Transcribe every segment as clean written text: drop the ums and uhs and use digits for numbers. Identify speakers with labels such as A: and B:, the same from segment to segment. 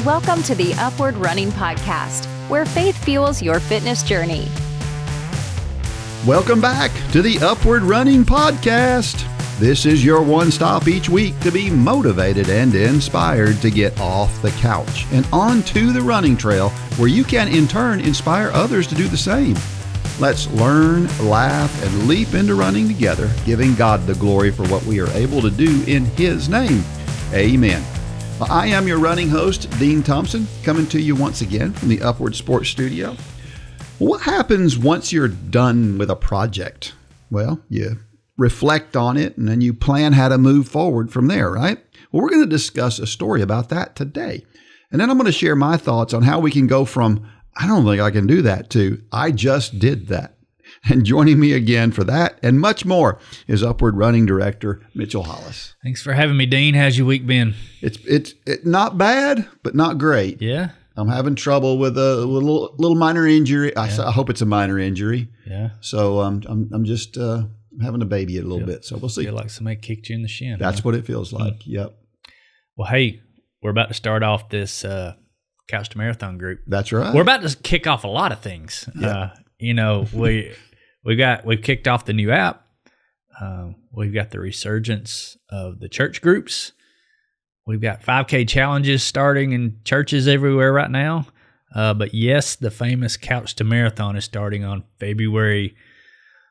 A: Welcome to the Upward Running Podcast, where faith fuels your fitness journey.
B: Welcome back to the Upward Running Podcast. This is your one stop each week to be motivated and inspired to get off the couch and onto the running trail, where you can in turn inspire others to do the same. Let's learn, laugh, and leap into running together, giving God the glory for what we are able to do in His name. Amen. Well, I am your running host, Dean Thompson, coming to you once again from the Upward Sports Studio. What happens once you're done with a project? Well, you reflect on it and then you plan how to move forward from there, right? Well, we're going to discuss a story about that today. And then I'm going to share my thoughts on how we can go from, I don't think I can do that, to I just did that. And joining me again for that and much more is Upward Running Director Mitchell Hollis.
C: Thanks for having me, Dean. How's your week been?
B: It's not bad, but not great.
C: Yeah.
B: I'm having trouble with a little minor injury. I hope it's a minor injury.
C: Yeah.
B: So I'm just having a baby a little bit. So we'll see.
C: Feel like somebody kicked you in the shin.
B: That's what it feels like. Yep.
C: Well, hey, we're about to start off this Couch to Marathon group.
B: That's right.
C: We're about to kick off a lot of things.
B: Yep.
C: We've kicked off the new app. We've got the resurgence of the church groups. We've got 5K challenges starting in churches everywhere right now. But yes, the famous Couch to Marathon is starting on February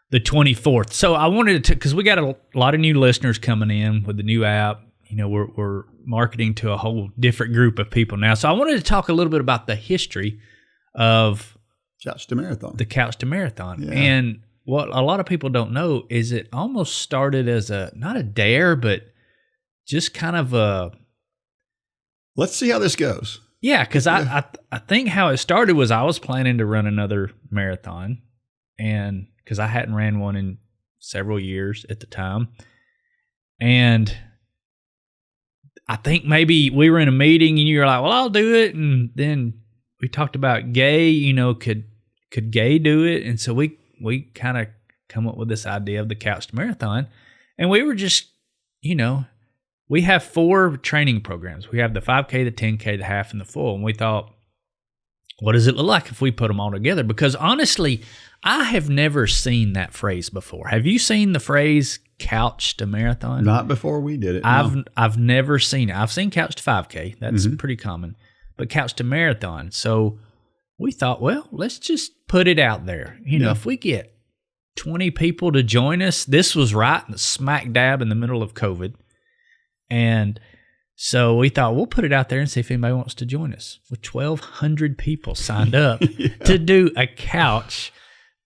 C: the 24th. So I wanted to, because we got a lot of new listeners coming in with the new app. You know, we're marketing to a whole different group of people now. So I wanted to talk a little bit about the history of
B: Couch to Marathon.
C: The Couch to Marathon.
B: Yeah.
C: And what a lot of people don't know is it almost started as not a dare, but just kind of a...
B: Let's see how this goes.
C: Yeah, because I think how it started was I was planning to run another marathon, and because I hadn't ran one in several years at the time. And I think maybe we were in a meeting and you were like, well, I'll do it. And then we talked about Gay, could Gay do it? And so we kind of come up with this idea of the Couch to Marathon. And we were just, we have 4 training programs. We have the 5K, the 10K, the half, and the full. And we thought, what does it look like if we put them all together? Because honestly, I have never seen that phrase before. Have you seen the phrase Couch to Marathon?
B: Not before we did it. No.
C: I've never seen it. I've seen Couch to 5K. That's pretty common. But Couch to Marathon. So we thought, well, let's just put it out there. If we get 20 people to join us, this was right smack dab in the middle of COVID. And so we thought we'll put it out there and see if anybody wants to join us. Well, 1,200 people signed up to do a Couch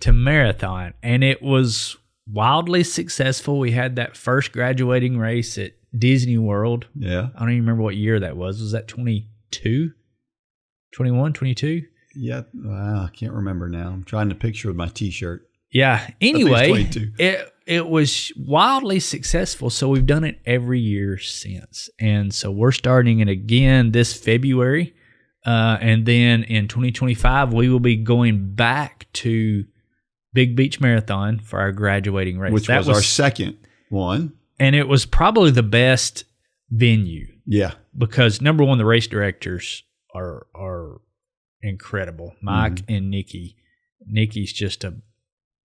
C: to Marathon. And it was wildly successful. We had that first graduating race at Disney World.
B: Yeah.
C: I don't even remember what year that was. Was that 22? 21, 22?
B: Yeah. Wow, I can't remember now. I'm trying to picture with my T-shirt.
C: Yeah. Anyway, it was wildly successful. So we've done it every year since. And so we're starting it again this February. And then in 2025, we will be going back to Big Beach Marathon for our graduating race.
B: Which was our second one.
C: And it was probably the best venue.
B: Yeah.
C: Because number one, the race directors are incredible. Mike and Nikki. Nikki's just a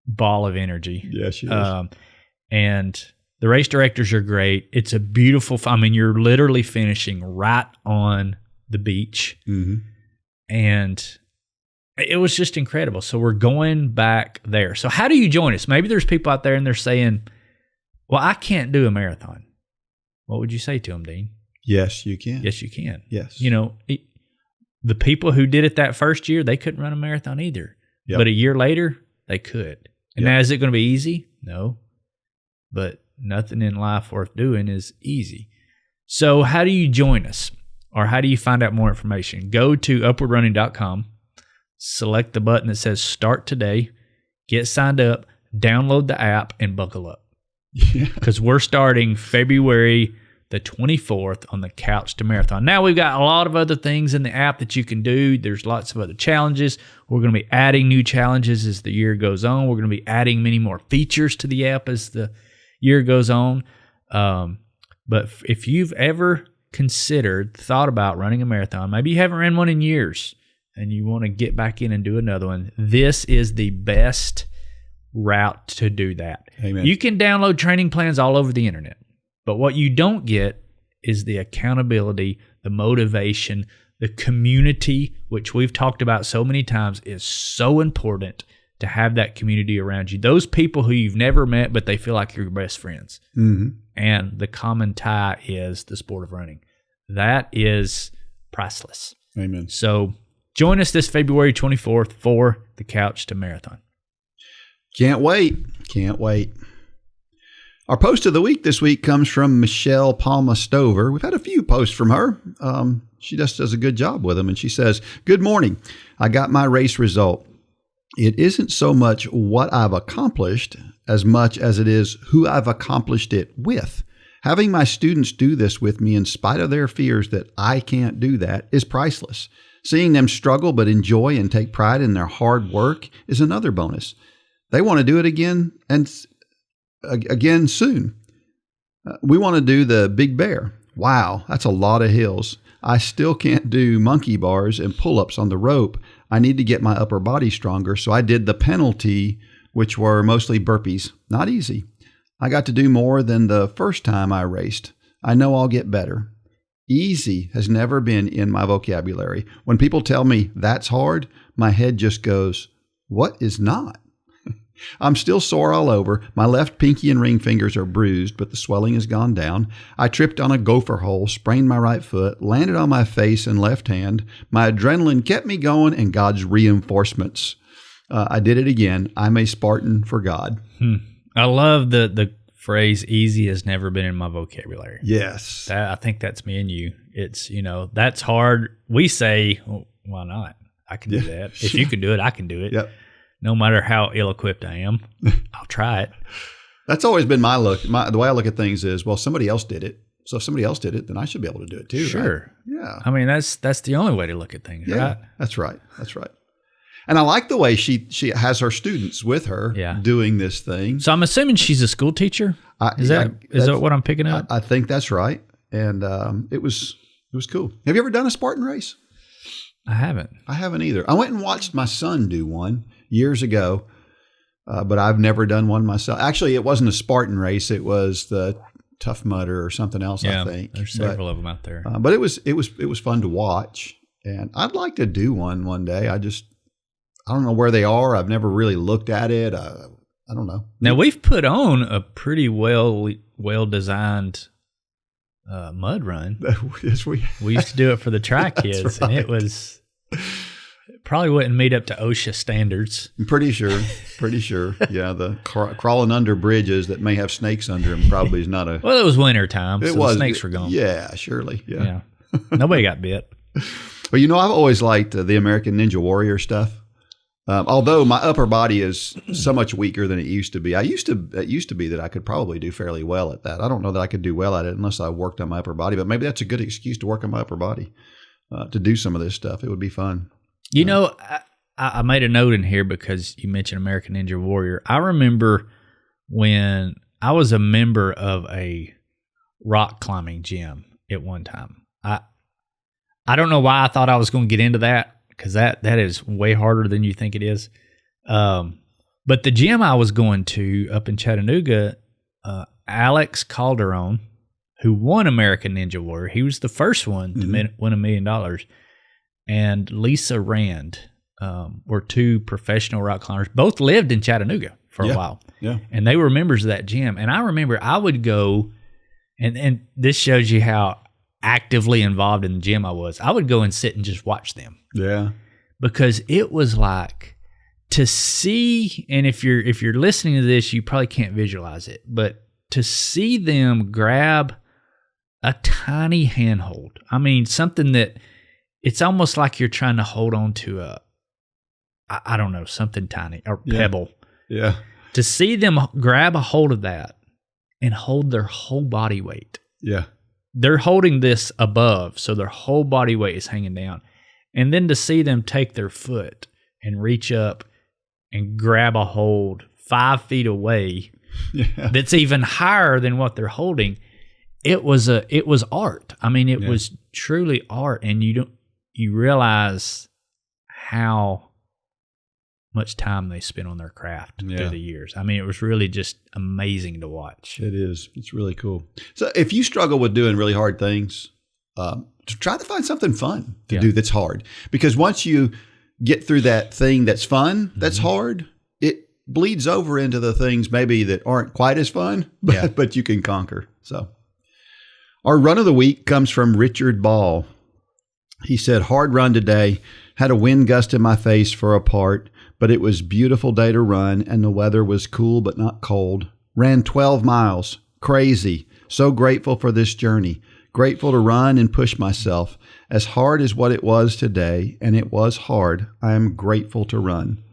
C: ball of energy.
B: Yeah, she is.
C: And the race directors are great. It's a beautiful, you're literally finishing right on the beach. Mm-hmm. And it was just incredible. So we're going back there. So how do you join us? Maybe there's people out there and they're saying, well, I can't do a marathon. What would you say to them, Dean?
B: Yes, you can.
C: Yes, you can.
B: Yes.
C: The people who did it that first year, they couldn't run a marathon either. Yep. But a year later, they could. And now, is it going to be easy? No. But nothing in life worth doing is easy. So how do you join us? Or how do you find out more information? Go to upwardrunning.com, select the button that says Start Today, get signed up, download the app, and buckle up. Because we're starting February the 24th on the Couch to Marathon. Now, we've got a lot of other things in the app that you can do. There's lots of other challenges. We're going to be adding new challenges as the year goes on. We're going to be adding many more features to the app as the year goes on. But if you've ever thought about running a marathon, maybe you haven't ran one in years and you want to get back in and do another one, this is the best route to do that.
B: Amen.
C: You can download training plans all over the internet, but what you don't get is the accountability, the motivation, the community, which we've talked about so many times, is so important to have that community around you. Those people who you've never met, but they feel like you're your best friends.
B: Mm-hmm.
C: And the common tie is the sport of running. That is priceless.
B: Amen.
C: So join us this February 24th for the Couch to Marathon.
B: Can't wait. Our post of the week this week comes from Michelle Palma Stover. We've had a few posts from her. She just does a good job with them. And she says, "Good morning. I got my race result. It isn't so much what I've accomplished as much as it is who I've accomplished it with. Having my students do this with me in spite of their fears that I can't do that is priceless. Seeing them struggle but enjoy and take pride in their hard work is another bonus. They want to do it again and again soon. We want to do the Big Bear. Wow, that's a lot of hills. I still can't do monkey bars and pull-ups on the rope. I need to get my upper body stronger, so I did the penalty, which were mostly burpees. Not easy. I got to do more than the first time I raced. I know I'll get better. Easy has never been in my vocabulary. When people tell me that's hard, my head just goes, what is not? I'm still sore all over. My left pinky and ring fingers are bruised, but the swelling has gone down. I tripped on a gopher hole, sprained my right foot, landed on my face and left hand. My adrenaline kept me going and God's reinforcements. I did it again. I'm a Spartan for God."
C: I love the phrase "easy has never been in my vocabulary."
B: Yes.
C: I think that's me and you. It's, that's hard. We say, well, why not? I can do that. If you can do it, I can do it.
B: Yep.
C: No matter how ill-equipped I am, I'll try it.
B: That's always been my look. The way I look at things is, well, somebody else did it. So if somebody else did it, then I should be able to do it too.
C: Sure.
B: Right? Yeah.
C: I mean, that's the only way to look at things,
B: Yeah,
C: right?
B: That's right. And I like the way she has her students with her doing this thing.
C: So I'm assuming she's a school teacher. Is that what I'm picking up?
B: I think that's right. And it was cool. Have you ever done a Spartan race?
C: I haven't.
B: I haven't either. I went and watched my son do one years ago, but I've never done one myself. Actually, it wasn't a Spartan race. It was the Tough Mudder or something else, I think.
C: There's several of them out there.
B: But it was fun to watch. And I'd like to do one day. I don't know where they are. I've never really looked at it. I don't know.
C: Now, we've put on a pretty well-designed mud run.
B: Yes, we
C: used to do it for the Tri Kids,
B: right.
C: And it probably wouldn't meet up to OSHA standards.
B: I'm pretty sure. Yeah, the crawling under bridges that may have snakes under them probably is not a...
C: Well, it was winter time, so the snakes were gone.
B: Yeah, surely. Yeah.
C: Nobody got bit.
B: Well, I've always liked the American Ninja Warrior stuff. Although my upper body is so much weaker than it used to be. It used to be that I could probably do fairly well at that. I don't know that I could do well at it unless I worked on my upper body, but maybe that's a good excuse to work on my upper body, to do some of this stuff. It would be fun.
C: I made a note in here because you mentioned American Ninja Warrior. I remember when I was a member of a rock climbing gym at one time. I don't know why I thought I was going to get into that, because that is way harder than you think it is. But the gym I was going to up in Chattanooga, Alex Calderon, who won American Ninja Warrior, he was the first one to win $1 million, and Lisa Rand were two professional rock climbers. Both lived in Chattanooga for a while.
B: Yeah.
C: And they were members of that gym. And I remember I would go, and this shows you how actively involved in the gym I was. I would go and sit and just watch them.
B: Yeah.
C: Because it was like to see, and if you're listening to this, you probably can't visualize it, but to see them grab a tiny handhold. I mean, something that it's almost like you're trying to hold on to I don't know, something tiny or pebble.
B: Yeah.
C: To see them grab a hold of that and hold their whole body weight.
B: Yeah.
C: They're holding this above, so their whole body weight is hanging down. And then to see them take their foot and reach up and grab a hold 5 feet away that's even higher than what they're holding, it was art. I mean, it was truly art, and you realize how much time they spent on their craft through the years. I mean, it was really just amazing to watch.
B: It is. It's really cool. So if you struggle with doing really hard things, try to find something fun to do that's hard. Because once you get through that thing that's fun, that's hard, it bleeds over into the things maybe that aren't quite as fun, but you can conquer. So our run of the week comes from Richard Ball. He said, hard run today, had a wind gust in my face for a part, but it was a beautiful day to run, and the weather was cool but not cold. Ran 12 miles. Crazy. So grateful for this journey. Grateful to run and push myself. As hard as what it was today, and it was hard, I am grateful to run.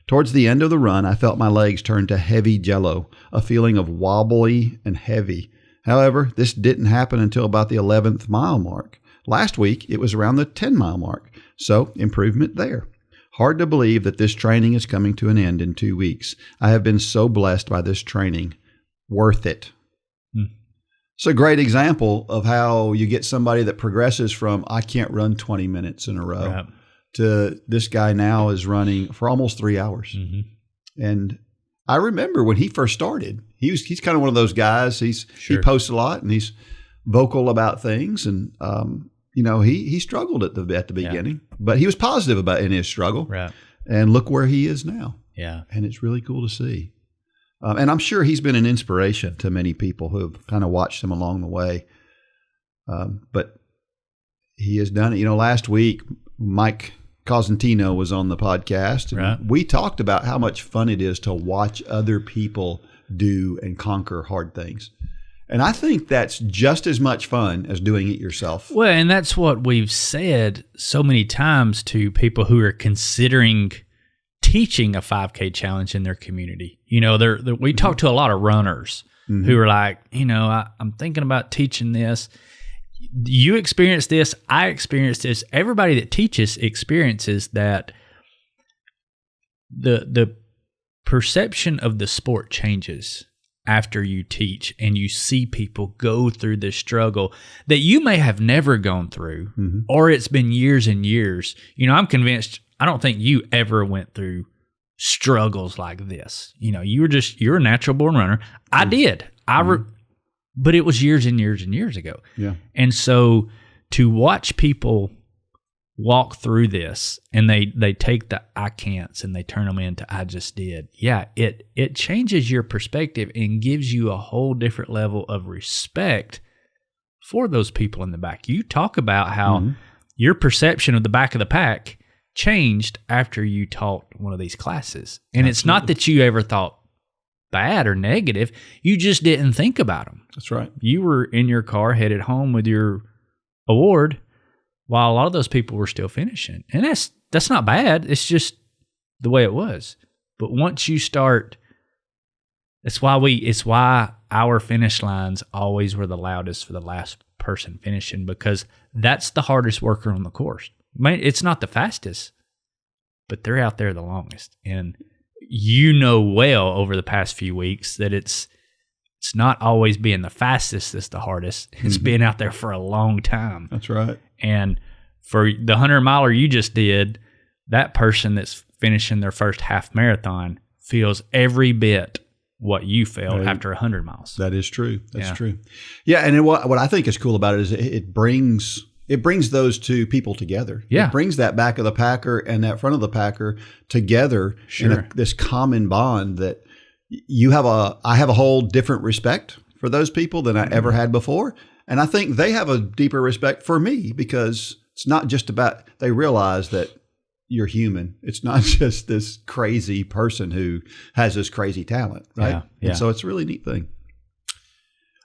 B: Towards the end of the run, I felt my legs turn to heavy jello, a feeling of wobbly and heavy. However, this didn't happen until about the 11th mile mark. Last week, it was around the 10-mile mark, so improvement there. Hard to believe that this training is coming to an end in 2 weeks. I have been so blessed by this training. Worth it. It's a great example of how you get somebody that progresses from, I can't run 20 minutes in a row, to this guy now is running for almost 3 hours. And I remember when he first started, he's kind of one of those guys. He posts a lot and he's vocal about things. And, he struggled at the beginning, but he was positive in his struggle. Right. And look where he is now. Yeah. And it's really cool to see. And I'm sure he's been an inspiration to many people who have kind of watched him along the way. But he has done it. Last week, Mike Cosentino was on the podcast. And we talked about how much fun it is to watch other people do and conquer hard things. And I think that's just as much fun as doing it yourself.
C: Well, and that's what we've said so many times to people who are considering teaching a 5K challenge in their community. We talk to a lot of runners who are like, I'm thinking about teaching this. You experience this. I experience this. Everybody that teaches experiences that the perception of the sport changes after you teach and you see people go through this struggle that you may have never gone through, or it's been years and years. I'm convinced, I don't think you ever went through struggles like this. You're a natural born runner. I did. But it was years and years and years ago. Yeah. And so to watch people walk through this and they take the I can'ts and they turn them into I just did. Yeah, it changes your perspective and gives you a whole different level of respect for those people in the back. You talk about how your perception of the back of the pack changed after you taught one of these classes. And it's not that you ever thought bad or negative. You just didn't think about them.
B: That's right.
C: You were in your car headed home with your award while a lot of those people were still finishing. And that's not bad. It's just the way it was. But once you start, it's why our finish lines always were the loudest for the last person finishing, because that's the hardest worker on the course. It's not the fastest, but they're out there the longest. And well over the past few weeks that it's not always being the fastest that's the hardest. It's being out there for a long time.
B: That's right.
C: And for the 100-miler you just did, that person that's finishing their first half marathon feels every bit what you felt after 100 miles.
B: That is true. That's true. Yeah, and what I think is cool about it is it brings those two people together. Yeah. It brings that back of the packer and that front of the packer together in this common bond that I have a whole different respect for those people than I ever had before. And I think they have a deeper respect for me because it's not just about, they realize that you're human. It's not just this crazy person who has this crazy talent, right? Yeah. Yeah. And so it's a really neat thing.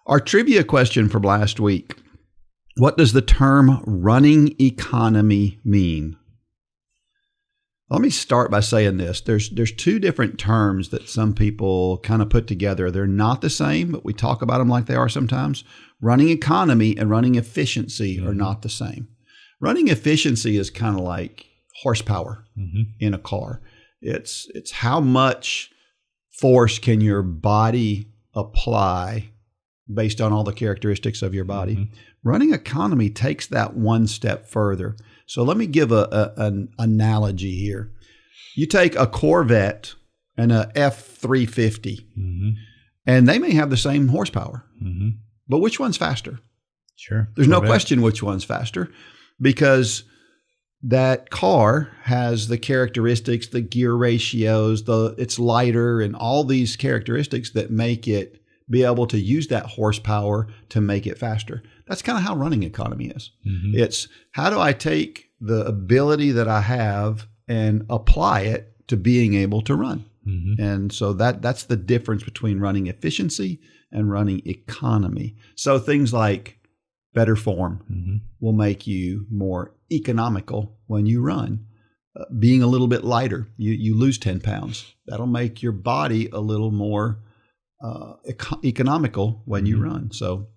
B: Our trivia question from last week. What does the term running economy mean? Let me start by saying this. There's two different terms that some people kind of put together. They're not the same, but we talk about them like they are sometimes. Running economy and running efficiency are not the same. Running efficiency is kind of like horsepower in a car. It's how much force can your body apply based on all the characteristics of your body. Running economy takes that one step further. So let me give an analogy here. You take a Corvette and a F-350, and they may have the same horsepower, but which one's faster?
C: Sure.
B: There's no question which one's faster, because that car has the characteristics, the gear ratios, it's lighter, and all these characteristics that make it be able to use that horsepower to make it faster. That's kind of how running economy is. It's how do I take the ability that I have and apply it to being able to run? And so that's the difference between running efficiency and running economy. So things like better form will make you more economical when you run. Being a little bit lighter, you lose 10 pounds. That'll make your body a little more economical when you run. So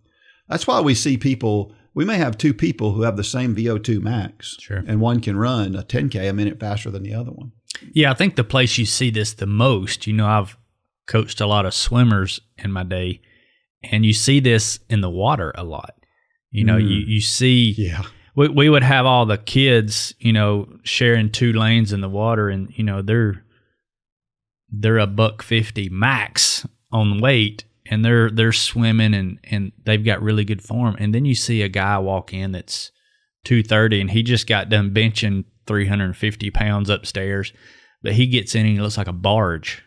B: that's why we see people, we may have two people who have the same VO2 max, and one can run a 10K a minute faster than the other one.
C: Yeah, I think the place you see this the most, I've coached a lot of swimmers in my day, and you see this in the water a lot. You see, we would have all the kids, sharing 2 lanes in the water, and, they're $150 max on weight, and they're swimming and they've got really good form. And then you see a guy walk in that's 230 and he just got done benching 350 pounds upstairs, but he gets in and he looks like a barge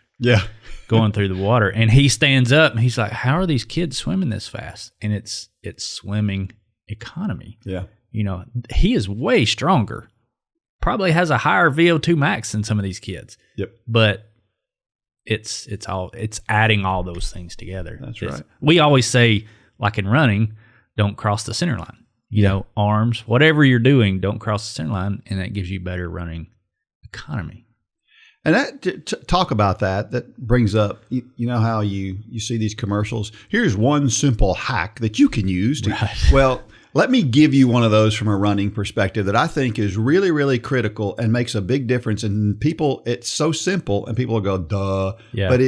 C: going through the water. And he stands up and he's like, how are these kids swimming this fast? And it's swimming economy. He is way stronger, probably has a higher VO2 max than some of these kids. But it's adding all those things together.
B: That's right.
C: We always say, like in running, don't cross the center line. Arms, whatever you're doing, don't cross the center line, and that gives you better running economy.
B: And that talk about that brings up, how you see these commercials. Here's one simple hack that you can use. Well, let me give you one of those from a running perspective that I think is really, really critical and makes a big difference. And people, it's so simple, and people will go, duh, but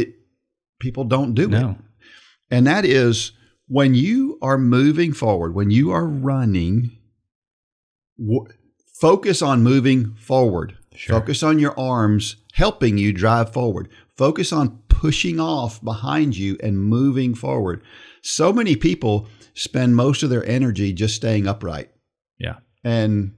B: people don't do it. And that is, when you are moving forward, when you are running, focus on moving forward. Focus on your arms helping you drive forward. Focus on pushing off behind you and moving forward. So many people spend most of their energy just staying upright. And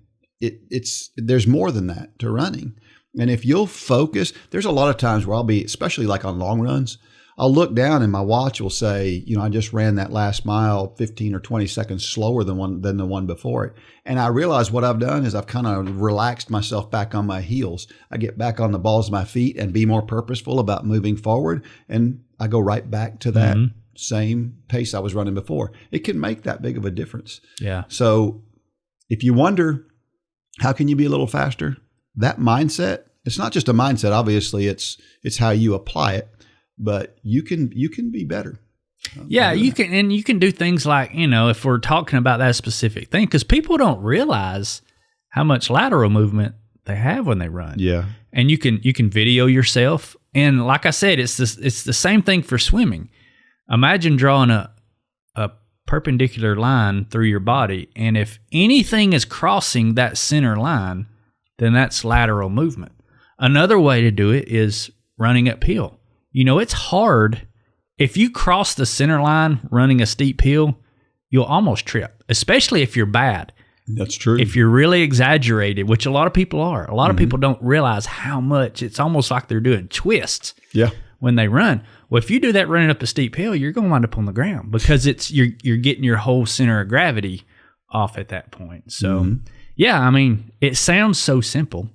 B: there's more than that to running. And if you'll focus, there's a lot of times where I'll be, especially like on long runs, I'll look down and my watch will say, I just ran that last mile 15 or 20 seconds slower than the one before it. And I realize what I've done is I've kind of relaxed myself back on my heels. I get back on the balls of my feet and be more purposeful about moving forward. And I go right back to that same pace I was running before. It can make that big of a difference. So if you wonder, how can you be a little faster? That mindset, it's not just a mindset. Obviously, it's how you apply it. But you can be better.
C: You can, and you can do things like, if we're talking about that specific thing, because people don't realize how much lateral movement they have when they run. And you can video yourself. And like I said, it's the same thing for swimming. Imagine drawing a perpendicular line through your body, and if anything is crossing that center line, then that's lateral movement. Another way to do it is running uphill. It's hard. If you cross the center line running a steep hill, you'll almost trip, especially if you're bad.
B: That's true.
C: If you're really exaggerated, which a lot of people are. A lot of people don't realize how much. It's almost like they're doing twists when they run. Well, if you do that running up a steep hill, you're going to wind up on the ground because you're getting your whole center of gravity off at that point. So, it sounds so simple.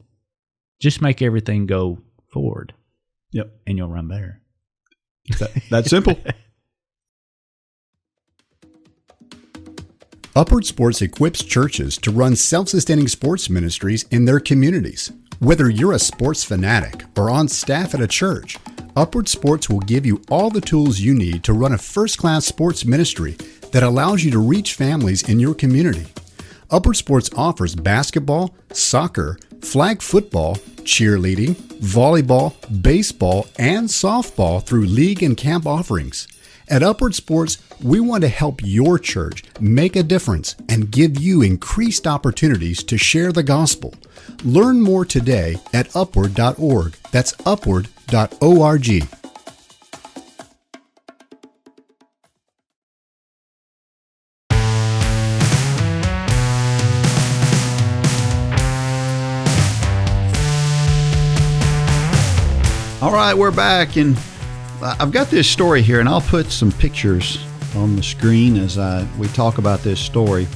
C: Just make everything go forward. And you'll run better.
B: That's simple.
D: Upward Sports equips churches to run self-sustaining sports ministries in their communities. Whether you're a sports fanatic or on staff at a church, Upward Sports will give you all the tools you need to run a first-class sports ministry that allows you to reach families in your community. Upward Sports offers basketball, soccer, flag football, cheerleading, volleyball, baseball, and softball through league and camp offerings. At Upward Sports, we want to help your church make a difference and give you increased opportunities to share the gospel. Learn more today at upward.org. That's upward.org.
B: All right, we're back, and I've got this story here, and I'll put some pictures on the screen as we talk about this story. It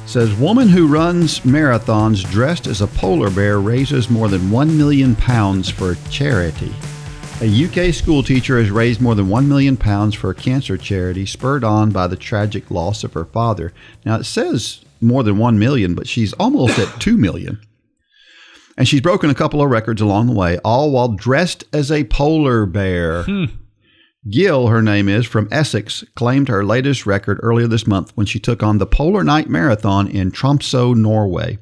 B: says, woman who runs marathons dressed as a polar bear raises more than 1 million pounds for charity. A UK school teacher has raised more than 1 million pounds for a cancer charity, spurred on by the tragic loss of her father. Now, it says more than 1 million, but she's almost at 2 million. And she's broken a couple of records along the way, all while dressed as a polar bear. Gill, her name is, from Essex, claimed her latest record earlier this month when she took on the Polar Night Marathon in Tromsø, Norway.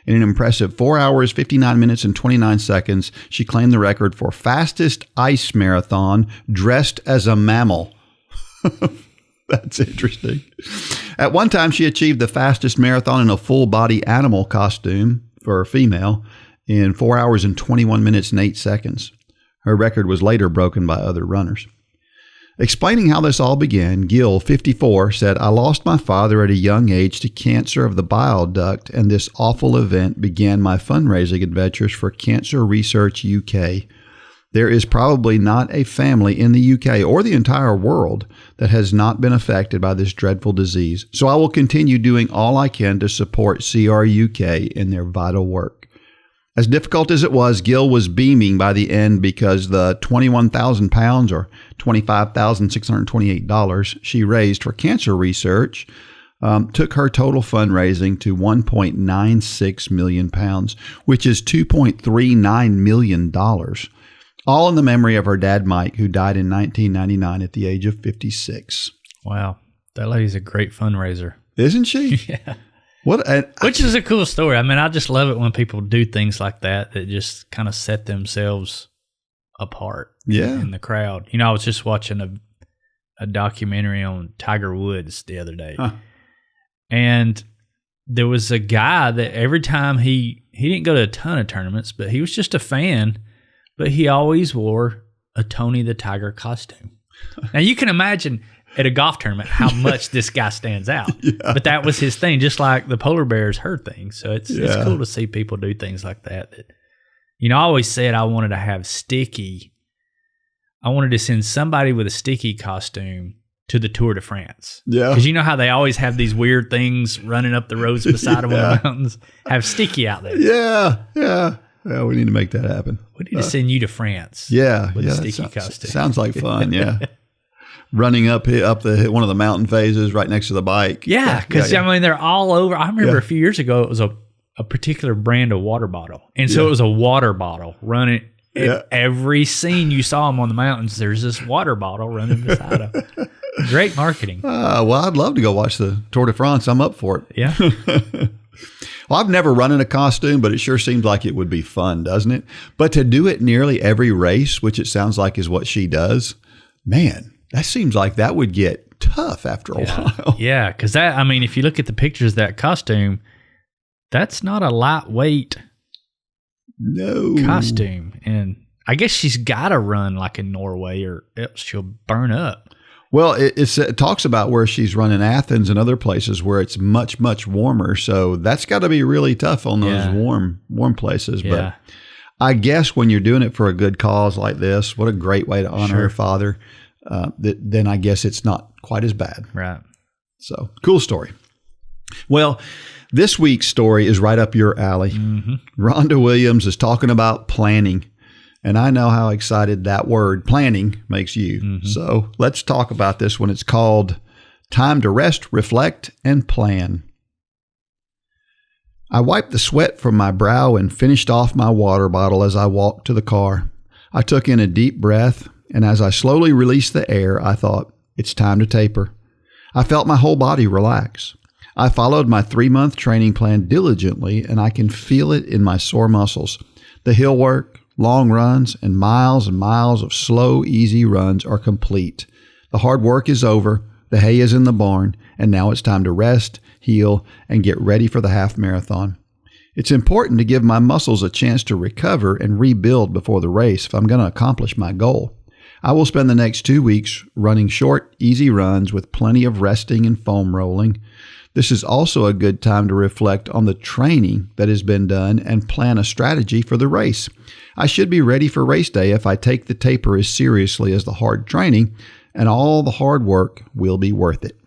B: In an impressive 4 hours, 59 minutes, and 29 seconds, she claimed the record for fastest ice marathon dressed as a mammal. That's interesting. At one time, she achieved the fastest marathon in a full-body animal costume for a female in 4 hours and 21 minutes and 8 seconds. Her record was later broken by other runners. Explaining how this all began, Gill, 54, said, I lost my father at a young age to cancer of the bile duct, and this awful event began my fundraising adventures for Cancer Research UK. There is probably not a family in the UK or the entire world that has not been affected by this dreadful disease. So I will continue doing all I can to support CR UK in their vital work. As difficult as it was, Gill was beaming by the end because the 21,000 pounds or $25,628 she raised for cancer research took her total fundraising to 1.96 million pounds, which is $2.39 million, all in the memory of her dad, Mike, who died in 1999 at the age of 56.
C: Wow. That lady's a great fundraiser.
B: Isn't she?
C: Yeah.
B: Which
C: is a cool story. I mean, I just love it when people do things like that just kind of set themselves apart in the crowd. You know, I was just watching a documentary on Tiger Woods the other day. And there was a guy that every time he didn't go to a ton of tournaments, but he was just a fan, but he always wore a Tony the Tiger costume. Now, you can imagine at a golf tournament how much this guy stands out. Yeah. But that was his thing, just like the polar bear's her thing. So it's cool to see people do things like that. You know, I always said I wanted to have sticky. I wanted to send somebody with a sticky costume to the Tour de France. Yeah. Because you know how they always have these weird things running up the roads beside them on the mountains? Have sticky out there.
B: Yeah. Yeah, we need to make that happen.
C: We need to send you to France.
B: Yeah.
C: With a sticky costume.
B: Sounds like fun, yeah. Running up one of the mountain phases right next to the bike.
C: Yeah, because I mean, they're all over. I remember a few years ago, it was a particular brand of water bottle. And so it was a water bottle running. Every scene you saw them on the mountains, there's this water bottle running beside them. Great marketing.
B: Well, I'd love to go watch the Tour de France. I'm up for it.
C: Yeah.
B: Well, I've never run in a costume, but it sure seems like it would be fun, doesn't it? But to do it nearly every race, which it sounds like is what she does, man, that seems like that would get tough after a while.
C: Yeah, because if you look at the pictures of that costume, that's not a lightweight costume. And I guess she's got to run like in Norway or else she'll burn up.
B: Well, it talks about where she's run in Athens and other places where it's much, much warmer. So that's got to be really tough on those warm places. Yeah. But I guess when you're doing it for a good cause like this, what a great way to honor her father. Then I guess it's not quite as bad.
C: Right.
B: So, cool story. Well, this week's story is right up your alley. Mm-hmm. Rhonda Williams is talking about planning. And I know how excited that word planning makes you. Mm-hmm. So let's talk about this one. It's called Time to Rest, Reflect, and Plan. I wiped the sweat from my brow and finished off my water bottle as I walked to the car. I took in a deep breath, and as I slowly released the air, I thought, it's time to taper. I felt my whole body relax. I followed my 3-month training plan diligently, and I can feel it in my sore muscles. The hill work, long runs, and miles of slow, easy runs are complete. The hard work is over, the hay is in the barn, and now it's time to rest, heal, and get ready for the half marathon. It's important to give my muscles a chance to recover and rebuild before the race if I'm going to accomplish my goal. I will spend the next 2 weeks running short, easy runs with plenty of resting and foam rolling. This is also a good time to reflect on the training that has been done and plan a strategy for the race. I should be ready for race day if I take the taper as seriously as the hard training, and all the hard work will be worth it.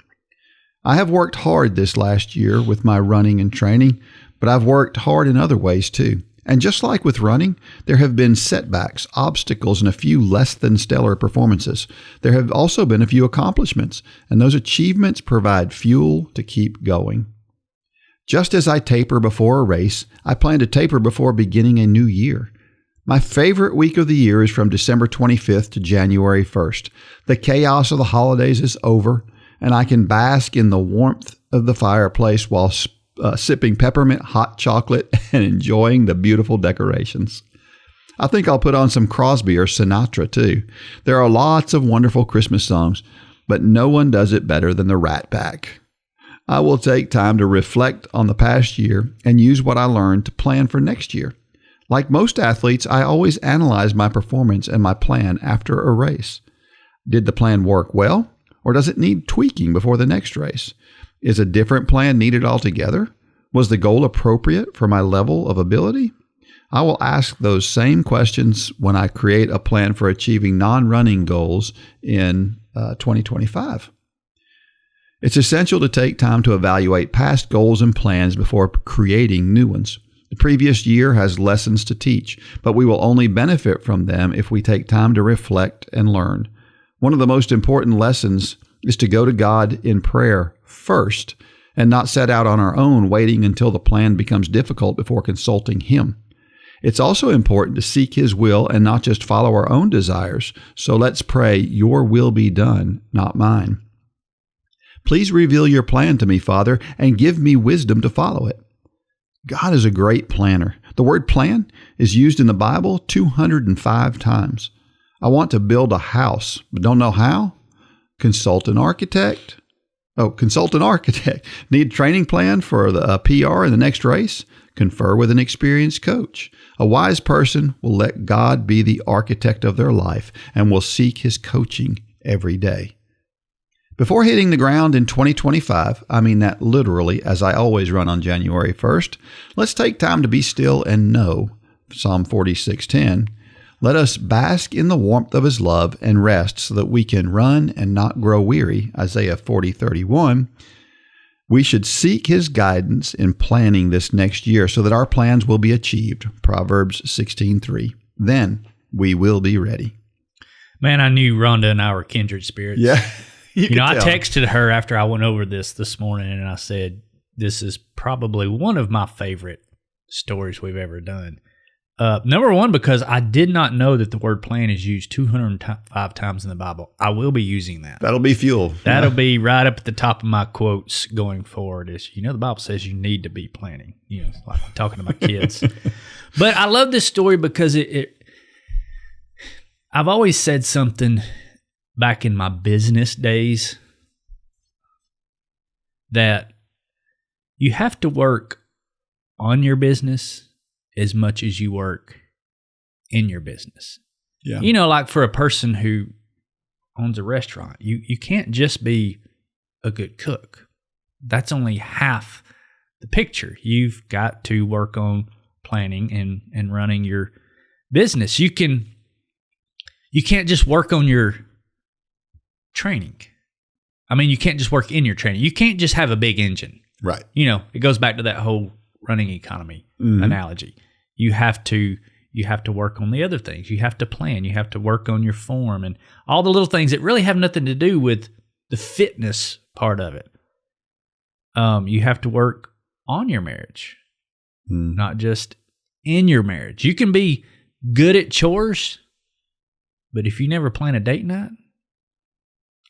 B: I have worked hard this last year with my running and training, but I've worked hard in other ways too. And just like with running, there have been setbacks, obstacles, and a few less than stellar performances. There have also been a few accomplishments, and those achievements provide fuel to keep going. Just as I taper before a race, I plan to taper before beginning a new year. My favorite week of the year is from December 25th to January 1st. The chaos of the holidays is over, and I can bask in the warmth of the fireplace while sipping peppermint hot chocolate and enjoying the beautiful decorations. I think I'll put on some Crosby or Sinatra too. There are lots of wonderful Christmas songs, but no one does it better than the Rat Pack. I will take time to reflect on the past year and use what I learned to plan for next year. Like most athletes, I always analyze my performance and my plan after a race. Did the plan work well, or does it need tweaking before the next race? Is a different plan needed altogether? Was the goal appropriate for my level of ability? I will ask those same questions when I create a plan for achieving non-running goals in 2025. It's essential to take time to evaluate past goals and plans before creating new ones. The previous year has lessons to teach, but we will only benefit from them if we take time to reflect and learn. One of the most important lessons is to go to God in prayer first and not set out on our own, waiting until the plan becomes difficult before consulting Him. It's also important to seek His will and not just follow our own desires. So let's pray, "Your will be done, not mine." Please reveal your plan to me, Father, and give me wisdom to follow it. God is a great planner. The word plan is used in the Bible 205 times. I want to build a house, but don't know how? Consult an architect. Need training plan for the PR in the next race? Confer with an experienced coach. A wise person will let God be the architect of their life and will seek His coaching every day. Before hitting the ground in 2025, I mean that literally, as I always run on January 1st, let's take time to be still and know, Psalm 46:10, let us bask in the warmth of His love and rest so that we can run and not grow weary, Isaiah 40:31. We should seek His guidance in planning this next year so that our plans will be achieved, Proverbs 16:3. Then we will be ready.
C: Man, I knew Rhonda and I were kindred spirits.
B: Yeah.
C: I texted her after I went over this morning, and I said, this is probably one of my favorite stories we've ever done. Number one, because I did not know that the word plan is used 205 times in the Bible. I will be using that.
B: That'll be fuel.
C: That'll be right up at the top of my quotes going forward. Is the Bible says you need to be planning. Like I'm talking to my kids. But I love this story because I've always said something back in my business days that you have to work on your business as much as you work in your business.
B: Yeah.
C: Like for a person who owns a restaurant, you can't just be a good cook. That's only half the picture. You've got to work on planning and running your business. You can't just work on your training. You can't just work in your training. You can't just have a big engine.
B: Right.
C: It goes back to that whole running economy analogy. You have to work on the other things. You have to plan. You have to work on your form and all the little things that really have nothing to do with the fitness part of it. You have to work on your marriage, not just in your marriage. You can be good at chores, but if you never plan a date night,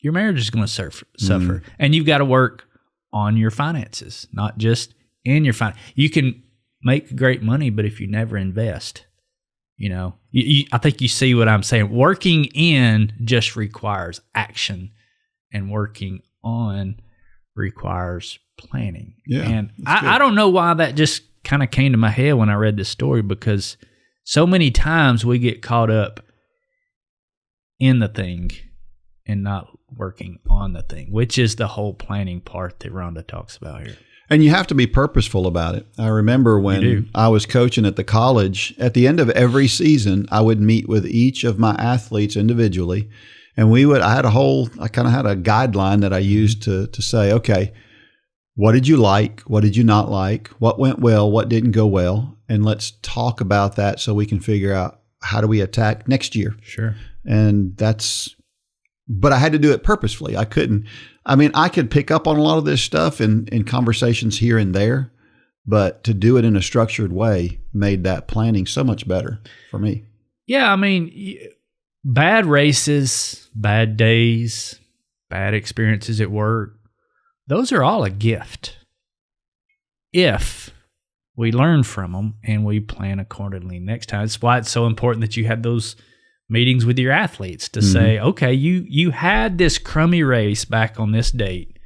C: your marriage is going to suffer. And you've got to work on your finances, not just in your finance. You can make great money, but if you never invest, I think you see what I'm saying. Working in just requires action and working on requires planning.
B: Yeah,
C: and I don't know why that just kind of came to my head when I read this story, because so many times we get caught up in the thing and not working on the thing, which is the whole planning part that Rhonda talks about here.
B: And you have to be purposeful about it. I remember when I was coaching at the college, at the end of every season, I would meet with each of my athletes individually. And I kind of had a guideline that I used to say, okay, what did you like? What did you not like? What went well? What didn't go well? And let's talk about that so we can figure out how do we attack next year.
C: Sure.
B: And but I had to do it purposefully. I could pick up on a lot of this stuff in conversations here and there, but to do it in a structured way made that planning so much better for me.
C: Yeah, I mean, bad races, bad days, bad experiences at work, those are all a gift if we learn from them and we plan accordingly next time. That's why it's so important that you have those meetings with your athletes to say, okay, you had this crummy race back on this date.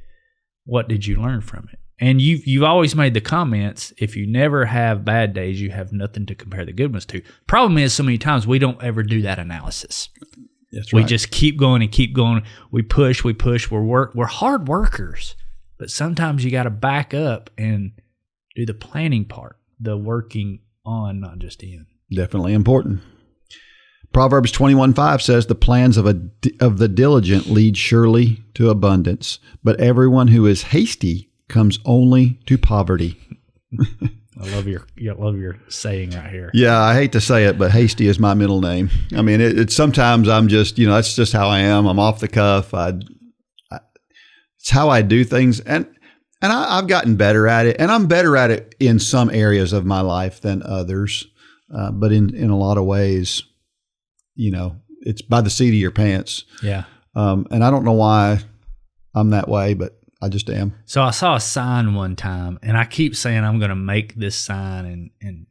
C: What did you learn from it? And you've always made the comments, if you never have bad days, you have nothing to compare the good ones to. Problem is, so many times we don't ever do that analysis.
B: That's right.
C: We just keep going and keep going. We push. We're hard workers, but sometimes you got to back up and do the planning part, the working on, not just in.
B: Definitely important. Proverbs 21:5 says, the plans of the diligent lead surely to abundance, but everyone who is hasty comes only to poverty.
C: I love your saying right here.
B: Yeah, I hate to say it, but hasty is my middle name. I mean, it's sometimes I'm just, that's just how I am. I'm off the cuff. It's how I do things, and I've gotten better at it, and I'm better at it in some areas of my life than others, but in a lot of ways, it's by the seat of your pants.
C: Yeah.
B: And I don't know why I'm that way, but I just am.
C: So I saw a sign one time, and I keep saying I'm going to make this sign and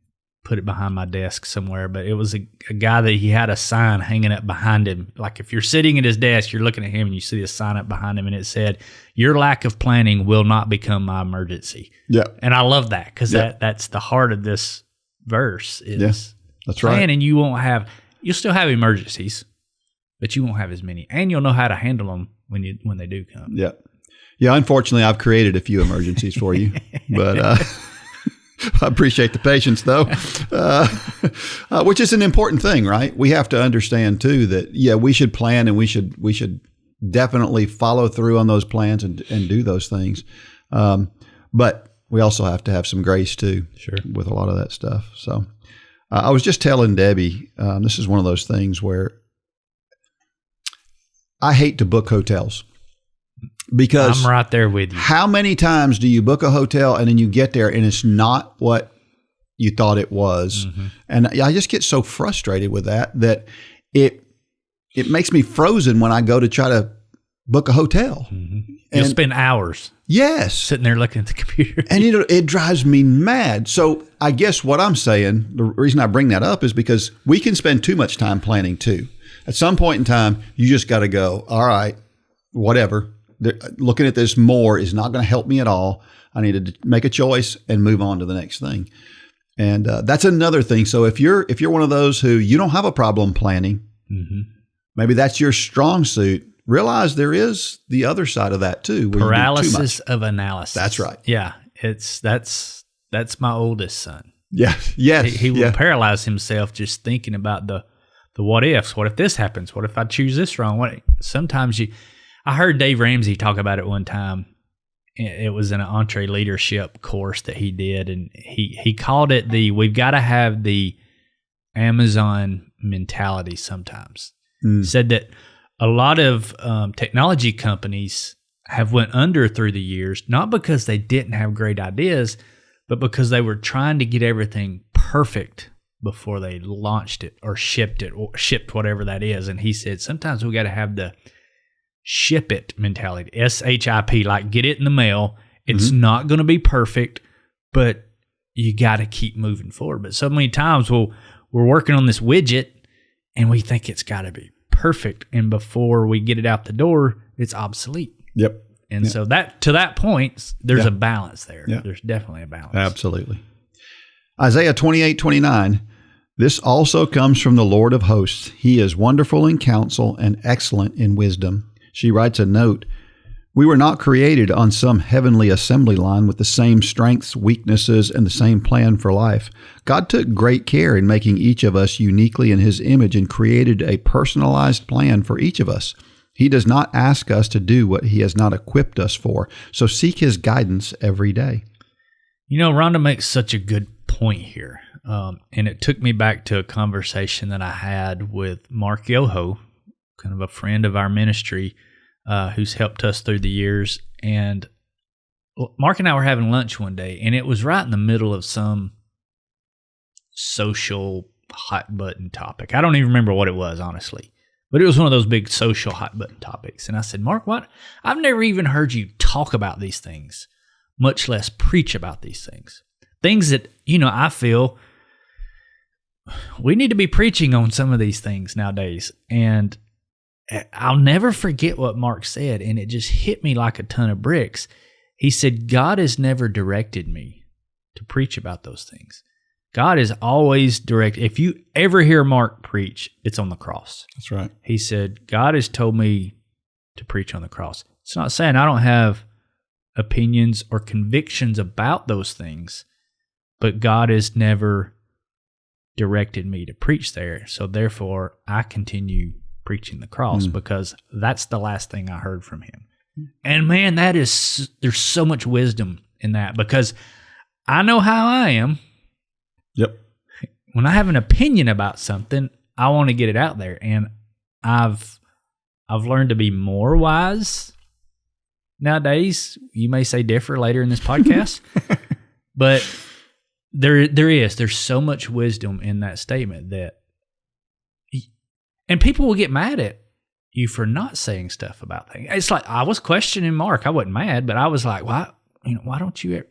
C: put it behind my desk somewhere. But it was a guy that he had a sign hanging up behind him. Like if you're sitting at his desk, you're looking at him and you see a sign up behind him, and it said, "Your lack of planning will not become my emergency."
B: Yeah.
C: And I love that because that's the heart of this verse is
B: that's right.
C: planning. You'll still have emergencies, but you won't have as many, and you'll know how to handle them when they do come.
B: Yeah. Yeah, unfortunately, I've created a few emergencies for you, but I appreciate the patience, though, which is an important thing, right? We have to understand, too, that, we should plan and we should definitely follow through on those plans and do those things. But we also have to have some grace, too, with a lot of that stuff. So I was just telling Debbie, this is one of those things where I hate to book hotels. Because
C: I'm right there with you. How
B: many times do you book a hotel and then you get there and it's not what you thought it was? Mm-hmm. And I just get so frustrated with that it makes me frozen when I go to try to book a hotel.
C: Mm-hmm. You'll spend hours.
B: Yes.
C: Sitting there looking at the computer.
B: And it drives me mad. So I guess what I'm saying, the reason I bring that up is because we can spend too much time planning too. At some point in time, you just got to go, all right, whatever. Looking at this more is not going to help me at all. I need to make a choice and move on to the next thing. And that's another thing. So if you're one of those who you don't have a problem planning, maybe that's your strong suit. Realize there is the other side of that too.
C: Paralysis of analysis.
B: That's right.
C: Yeah, that's my oldest son.
B: Yeah, yes.
C: He will paralyze himself just thinking about the what ifs. What if this happens? What if I choose this wrong? Sometimes I heard Dave Ramsey talk about it one time. It was in an entree leadership course that he did, and he called it we've got to have the Amazon mentality sometimes. Said that a lot of technology companies have went under through the years, not because they didn't have great ideas, but because they were trying to get everything perfect before they launched it or shipped whatever that is. And he said, sometimes we got to have the ship it mentality, SHIP, like get it in the mail. It's not going to be perfect, but you got to keep moving forward. But so many times we're working on this widget and we think it's got to be perfect, and before we get it out the door, it's obsolete.
B: Yep.
C: And so that to that point, there's
B: Yeah.
C: a balance there.
B: Yeah.
C: There's definitely a balance.
B: Absolutely. Isaiah 28:29. This also comes from the Lord of hosts. He is wonderful in counsel and excellent in wisdom. She writes a note. We were not created on some heavenly assembly line with the same strengths, weaknesses, and the same plan for life. God took great care in making each of us uniquely in His image and created a personalized plan for each of us. He does not ask us to do what He has not equipped us for, so seek His guidance every day.
C: You know, Rhonda makes such a good point here. And it took me back to a conversation that I had with Mark Yoho, kind of a friend of our ministry, who's helped us through the years. And Mark and I were having lunch one day, and it was right in the middle of some social hot button topic. I don't even remember what it was, honestly. But it was one of those big social hot button topics. And I said, Mark, what? I've never even heard you talk about these things, much less preach about these things. Things that, I feel we need to be preaching on some of these things nowadays. And I'll never forget what Mark said, and it just hit me like a ton of bricks. He said, God has never directed me to preach about those things. God is always direct. If you ever hear Mark preach, it's on the cross.
B: That's right.
C: He said, God has told me to preach on the cross. It's not saying I don't have opinions or convictions about those things, but God has never directed me to preach there. So therefore, I continue preaching the cross because that's the last thing I heard from him. And man, there's so much wisdom in that, because I know how I am.
B: Yep.
C: When I have an opinion about something, I want to get it out there, and I've learned to be more wise nowadays. You may say differ later in this podcast, but there's so much wisdom in that statement and people will get mad at you for not saying stuff about things. It's like I was questioning Mark. I wasn't mad, but I was like, why don't you ever?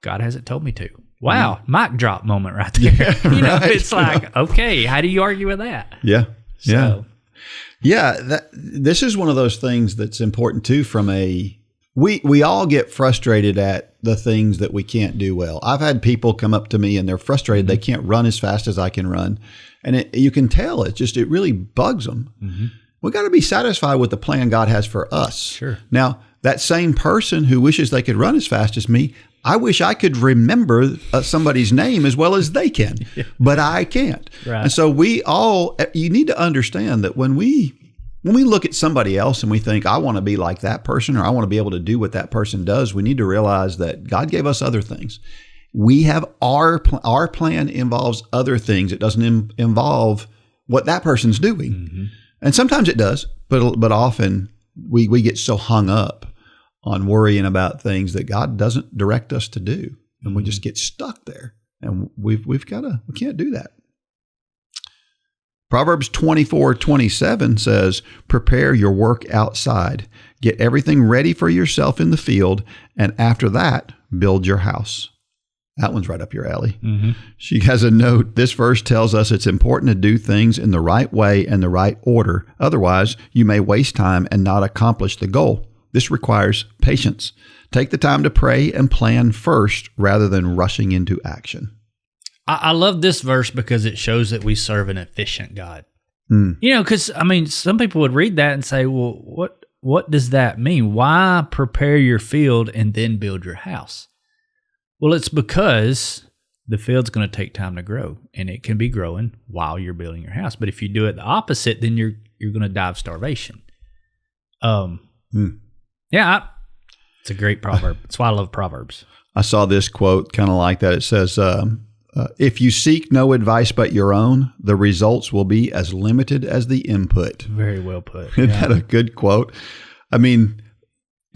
C: God hasn't told me to. Wow, mic drop moment right there.
B: Yeah, right.
C: It's like, okay, how do you argue with that?
B: Yeah.
C: So,
B: Yeah. This is one of those things that's important too. We all get frustrated at the things that we can't do well. I've had people come up to me and they're frustrated. They can't run as fast as I can run. And you can tell it really bugs them. Mm-hmm. We got to be satisfied with the plan God has for us.
C: Sure.
B: Now, that same person who wishes they could run as fast as me, I wish I could remember somebody's name as well as they can, but I can't.
C: Right.
B: And so you need to understand that when we look at somebody else and we think, I want to be like that person, or I want to be able to do what that person does, we need to realize that God gave us other things. We have our plan involves other things. It doesn't involve what that person's doing. Mm-hmm. And sometimes it does, but often we get so hung up on worrying about things that God doesn't direct us to do. And we just get stuck there. And we can't do that. Proverbs 24:27 says, prepare your work outside. Get everything ready for yourself in the field. And after that, build your house. That one's right up your alley. Mm-hmm. She has a note. This verse tells us it's important to do things in the right way and the right order. Otherwise, you may waste time and not accomplish the goal. This requires patience. Take the time to pray and plan first rather than rushing into action.
C: I love this verse because it shows that we serve an efficient God. Because, some people would read that and say, well, what does that mean? Why prepare your field and then build your house? Well, it's because the field's going to take time to grow, and it can be growing while you're building your house. But if you do it the opposite, then you're going to die of starvation. Yeah, it's a great proverb. That's why I love Proverbs.
B: I saw this quote kind of like that. It says, if you seek no advice but your own, the results will be as limited as the input.
C: Very well put.
B: Isn't that a good quote?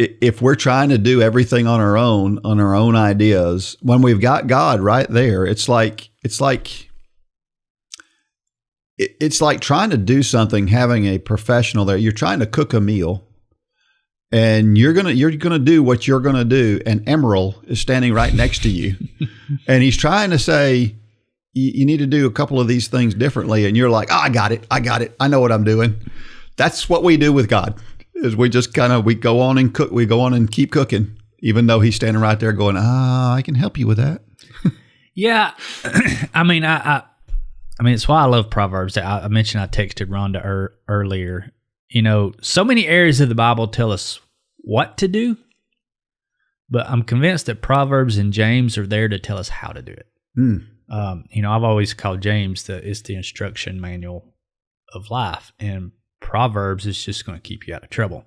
B: If we're trying to do everything on our own ideas, when we've got God right there, it's like trying to do something, having a professional there. You're trying to cook a meal, and you're gonna do what you're gonna do, and Emerald is standing right next to you, and he's trying to say, you need to do a couple of these things differently. And you're like, oh, I got it. I know what I'm doing. That's what we do with God, is we just we go on and cook. We go on and keep cooking, even though he's standing right there going, I can help you with that.
C: Yeah. I mean, it's why I love Proverbs. I mentioned I texted Rhonda earlier. So many areas of the Bible tell us what to do, but I'm convinced that Proverbs and James are there to tell us how to do it. I've always called James it's the instruction manual of life, and Proverbs is just going to keep you out of trouble.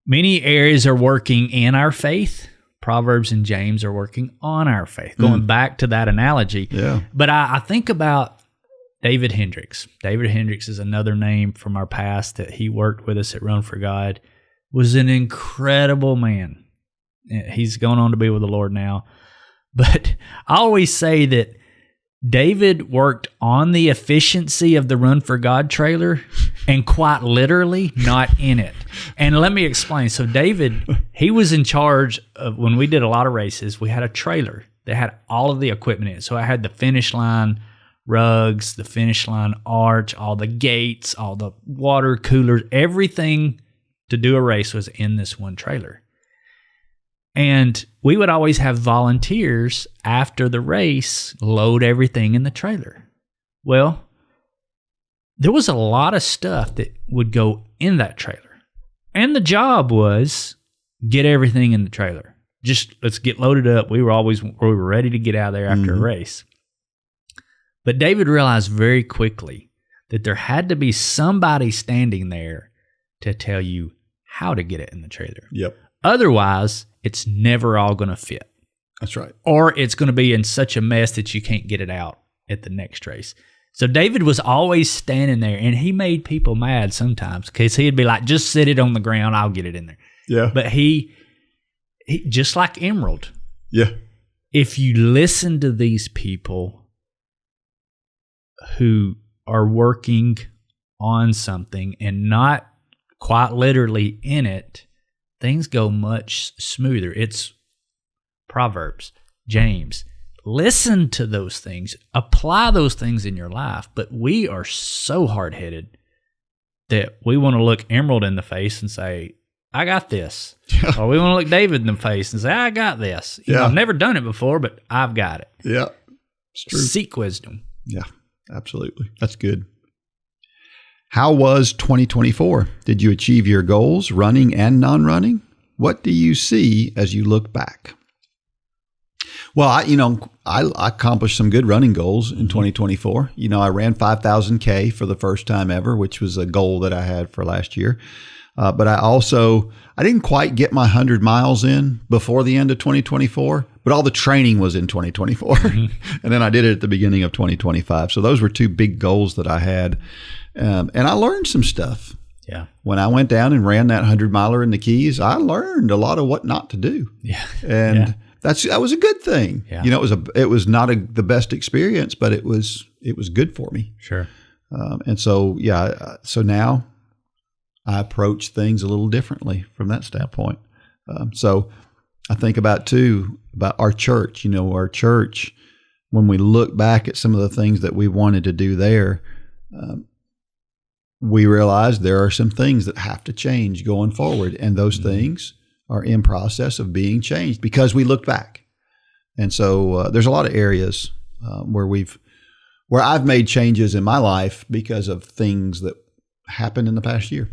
C: Many areas are working in our faith. Proverbs and James are working on our faith, going back to that analogy.
B: Yeah.
C: But I think about David Hendricks. David Hendricks is another name from our past that he worked with us at Run for God, was an incredible man. He's going on to be with the Lord now. But I always say that David worked on the efficiency of the Run for God trailer, and quite literally not in it. And let me explain. So David, he was in charge of, when we did a lot of races, we had a trailer that had all of the equipment in it. So I had the finish line rugs, the finish line arch, all the gates, all the water coolers, everything to do a race was in this one trailer. And we would always have volunteers after the race load everything in the trailer. Well, there was a lot of stuff that would go in that trailer. And the job was get everything in the trailer. Just let's get loaded up. We were ready to get out of there after a race. But David realized very quickly that there had to be somebody standing there to tell you how to get it in the trailer.
B: Yep.
C: Otherwise, it's never all going to fit.
B: That's right.
C: Or it's going to be in such a mess that you can't get it out at the next race. So David was always standing there, and he made people mad sometimes because he'd be like, just sit it on the ground, I'll get it in there.
B: Yeah.
C: But he just like Emerald.
B: Yeah.
C: If you listen to these people who are working on something and not quite literally in it, things go much smoother. It's Proverbs, James. Listen to those things. Apply those things in your life. But we are so hard-headed that we want to look Emerald in the face and say, I got this. Or we want to look David in the face and say, I got this. I've never done it before, but I've got it.
B: Yeah, it's true.
C: Seek wisdom.
B: Yeah, absolutely. That's good. How was 2024? Did you achieve your goals, running and non-running? What do you see as you look back? Well, I accomplished some good running goals in 2024. I ran 5,000 for the first time ever, which was a goal that I had for last year. But I didn't quite get my 100 miles in before the end of 2024, but all the training was in 2024. And then I did it at the beginning of 2025. So those were two big goals that I had. And I learned some stuff.
C: Yeah.
B: When I went down and ran that 100-miler in the Keys, I learned a lot of what not to do.
C: Yeah.
B: And that was a good thing.
C: Yeah.
B: It was not the best experience, but it was good for me.
C: Sure.
B: So now I approach things a little differently from that standpoint. So I think about our church. Our church, when we look back at some of the things that we wanted to do there, we realize there are some things that have to change going forward. And those things are in process of being changed because we looked back. And so there's a lot of areas where I've made changes in my life because of things that happened in the past year.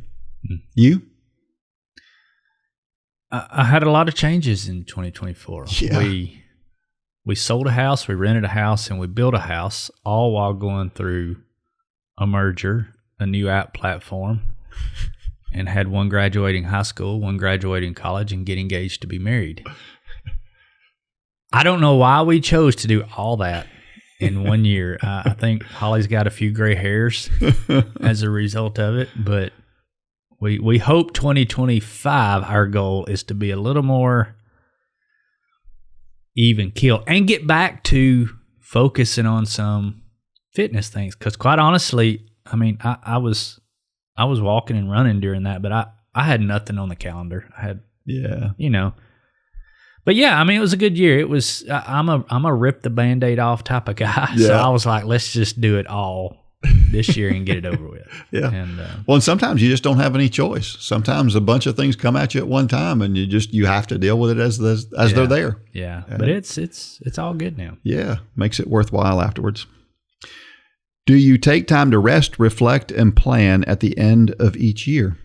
B: You?
C: I had a lot of changes in 2024.
B: Yeah.
C: We sold a house, we rented a house, and we built a house, all while going through a merger, a new app platform, and had one graduating high school, one graduating college, and get engaged to be married. I don't know why we chose to do all that in 1 year. I think Holly's got a few gray hairs as a result of it, but we hope 2025, our goal is to be a little more even keel and get back to focusing on some fitness things. Because quite honestly, I was walking and running during that, but I had nothing on the calendar. I had, But yeah, I mean, it was a good year. It was. I'm a rip the Band-Aid off type of guy. So I was like, let's just do it all this year and get it over with.
B: Yeah.
C: And
B: and sometimes you just don't have any choice. Sometimes a bunch of things come at you at one time, and you have to deal with it as they're there.
C: Yeah. But it's all good now.
B: Yeah, makes it worthwhile afterwards. Do you take time to rest, reflect, and plan at the end of each year?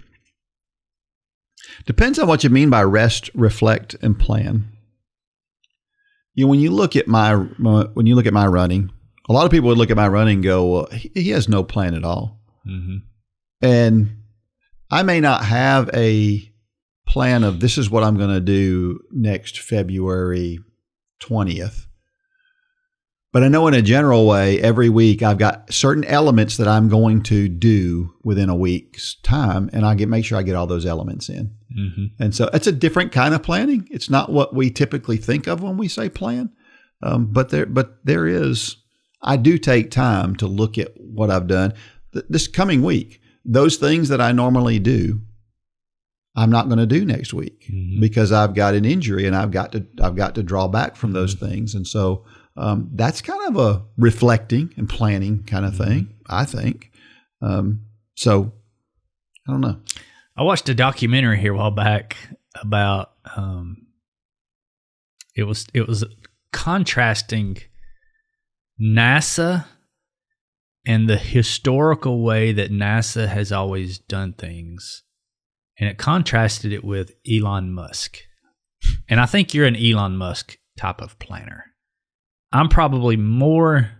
B: Depends on what you mean by rest, reflect, and plan. When you look at my running, a lot of people would look at my running and go, well, he has no plan at all.
C: Mm-hmm.
B: And I may not have a plan of this is what I'm going to do next February 20th. But I know in a general way, every week I've got certain elements that I'm going to do within a week's time, and make sure I get all those elements in.
C: Mm-hmm.
B: And so it's a different kind of planning. It's not what we typically think of when we say plan, but there is. I do take time to look at what I've done this coming week. Those things that I normally do, I'm not going to do next week because I've got an injury and I've got to draw back from those things. And so that's kind of a reflecting and planning kind of thing, I think. So I don't know.
C: I watched a documentary here a while back about it was contrasting NASA and the historical way that NASA has always done things, and it contrasted it with Elon Musk. And I think you're an Elon Musk type of planner. I'm probably more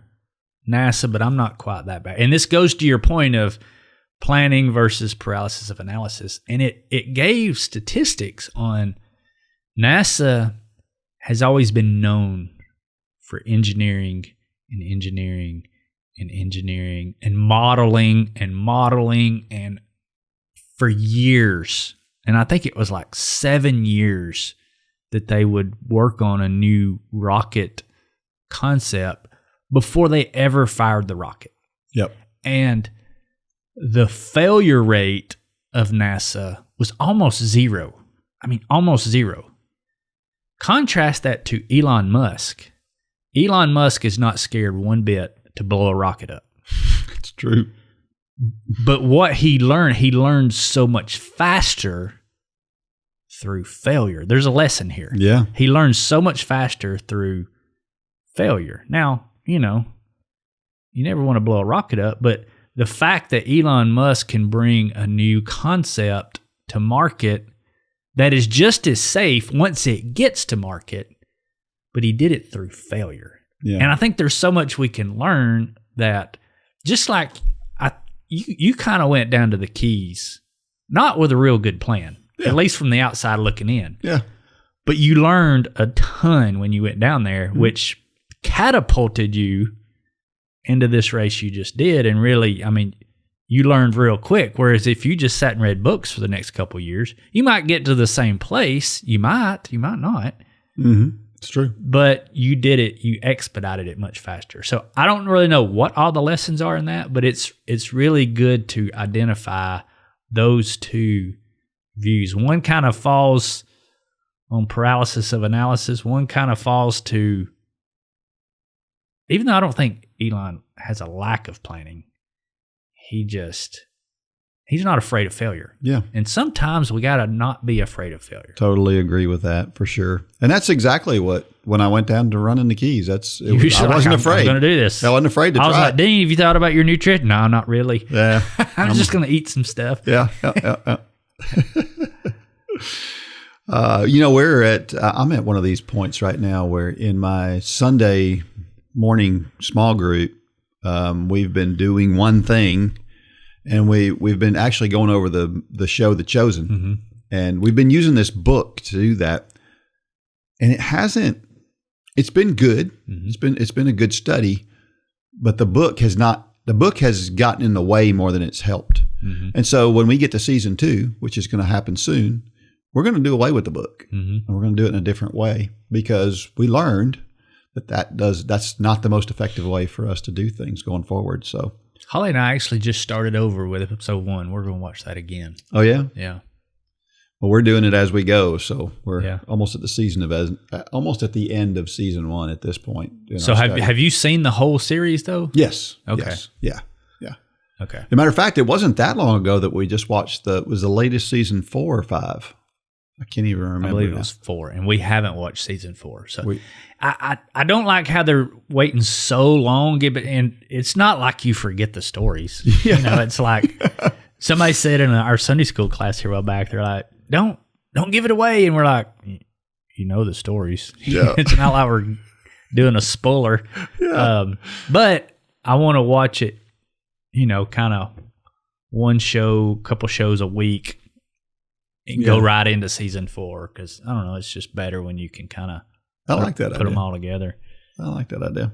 C: NASA, but I'm not quite that bad. And this goes to your point of planning versus paralysis of analysis. And it gave statistics on NASA has always been known for engineering and modeling and for years. And I think it was like 7 years that they would work on a new rocket concept before they ever fired the rocket.
B: Yep.
C: And the failure rate of NASA was almost zero. I mean, almost zero. Contrast that to Elon Musk. Elon Musk is not scared one bit to blow a rocket up.
B: It's true.
C: But what he learned so much faster through failure. There's a lesson here.
B: Yeah.
C: He learned so much faster through failure. Now, you never want to blow a rocket up, but the fact that Elon Musk can bring a new concept to market that is just as safe once it gets to market, but he did it through failure.
B: Yeah.
C: And I think there's so much we can learn that just like you kind of went down to the Keys, not with a real good plan, at least from the outside looking in.
B: Yeah.
C: But you learned a ton when you went down there, which catapulted you into this race you just did. And really, I mean, you learned real quick. Whereas if you just sat and read books for the next couple of years, you might get to the same place. You might not.
B: Mm-hmm. It's true.
C: But you did it. You expedited it much faster. So I don't really know what all the lessons are in that, but it's really good to identify those two views. One kind of falls on paralysis of analysis. One kind of falls to, even though I don't think Elon has a lack of planning, he's not afraid of failure.
B: Yeah.
C: And sometimes we got to not be afraid of failure.
B: Totally agree with that for sure. And that's exactly when I went down to running the Keys, I wasn't afraid.
C: I'm going to do this.
B: I wasn't afraid to try.
C: I was like, Dean, have you thought about your nutrition? No, not really.
B: Yeah.
C: I'm just going to eat some stuff.
B: Yeah. I'm at one of these points right now where in my Sunday morning small group, we've been doing one thing. And we've been actually going over the show, The Chosen, and we've been using this book to do that. And it's been good. It's been a good study, but the book has gotten in the way more than it's helped. And so when we get to season 2, which is going to happen soon, we're going to do away with the book, and we're going to do it in a different way because we learned that's not the most effective way for us to do things going forward. So.
C: Holly and I actually just started over with episode 1. We're going to watch that again.
B: Oh, yeah?
C: Yeah.
B: Well, we're doing it as we go, so we're
C: Yeah.
B: almost at the end of season 1 at this point.
C: So have you seen the whole series though?
B: Yes.
C: Okay.
B: Yes. Yeah.
C: Okay.
B: As a matter of fact, it wasn't that long ago that we just watched was the latest season 4 or 5. I can't even remember.
C: I believe it was 4, and we haven't watched season 4. So I don't like how they're waiting so long. And it's not like you forget the stories.
B: Yeah.
C: It's like somebody said in our Sunday school class here a while back, they're like, don't give it away. And we're like, you know the stories.
B: Yeah.
C: It's not like we're doing a spoiler.
B: Yeah.
C: But I want to watch it, kind of one show, couple shows a week, and go right into season 4. Because, I don't know, it's just better when you can kind of put them all together.
B: I like that idea.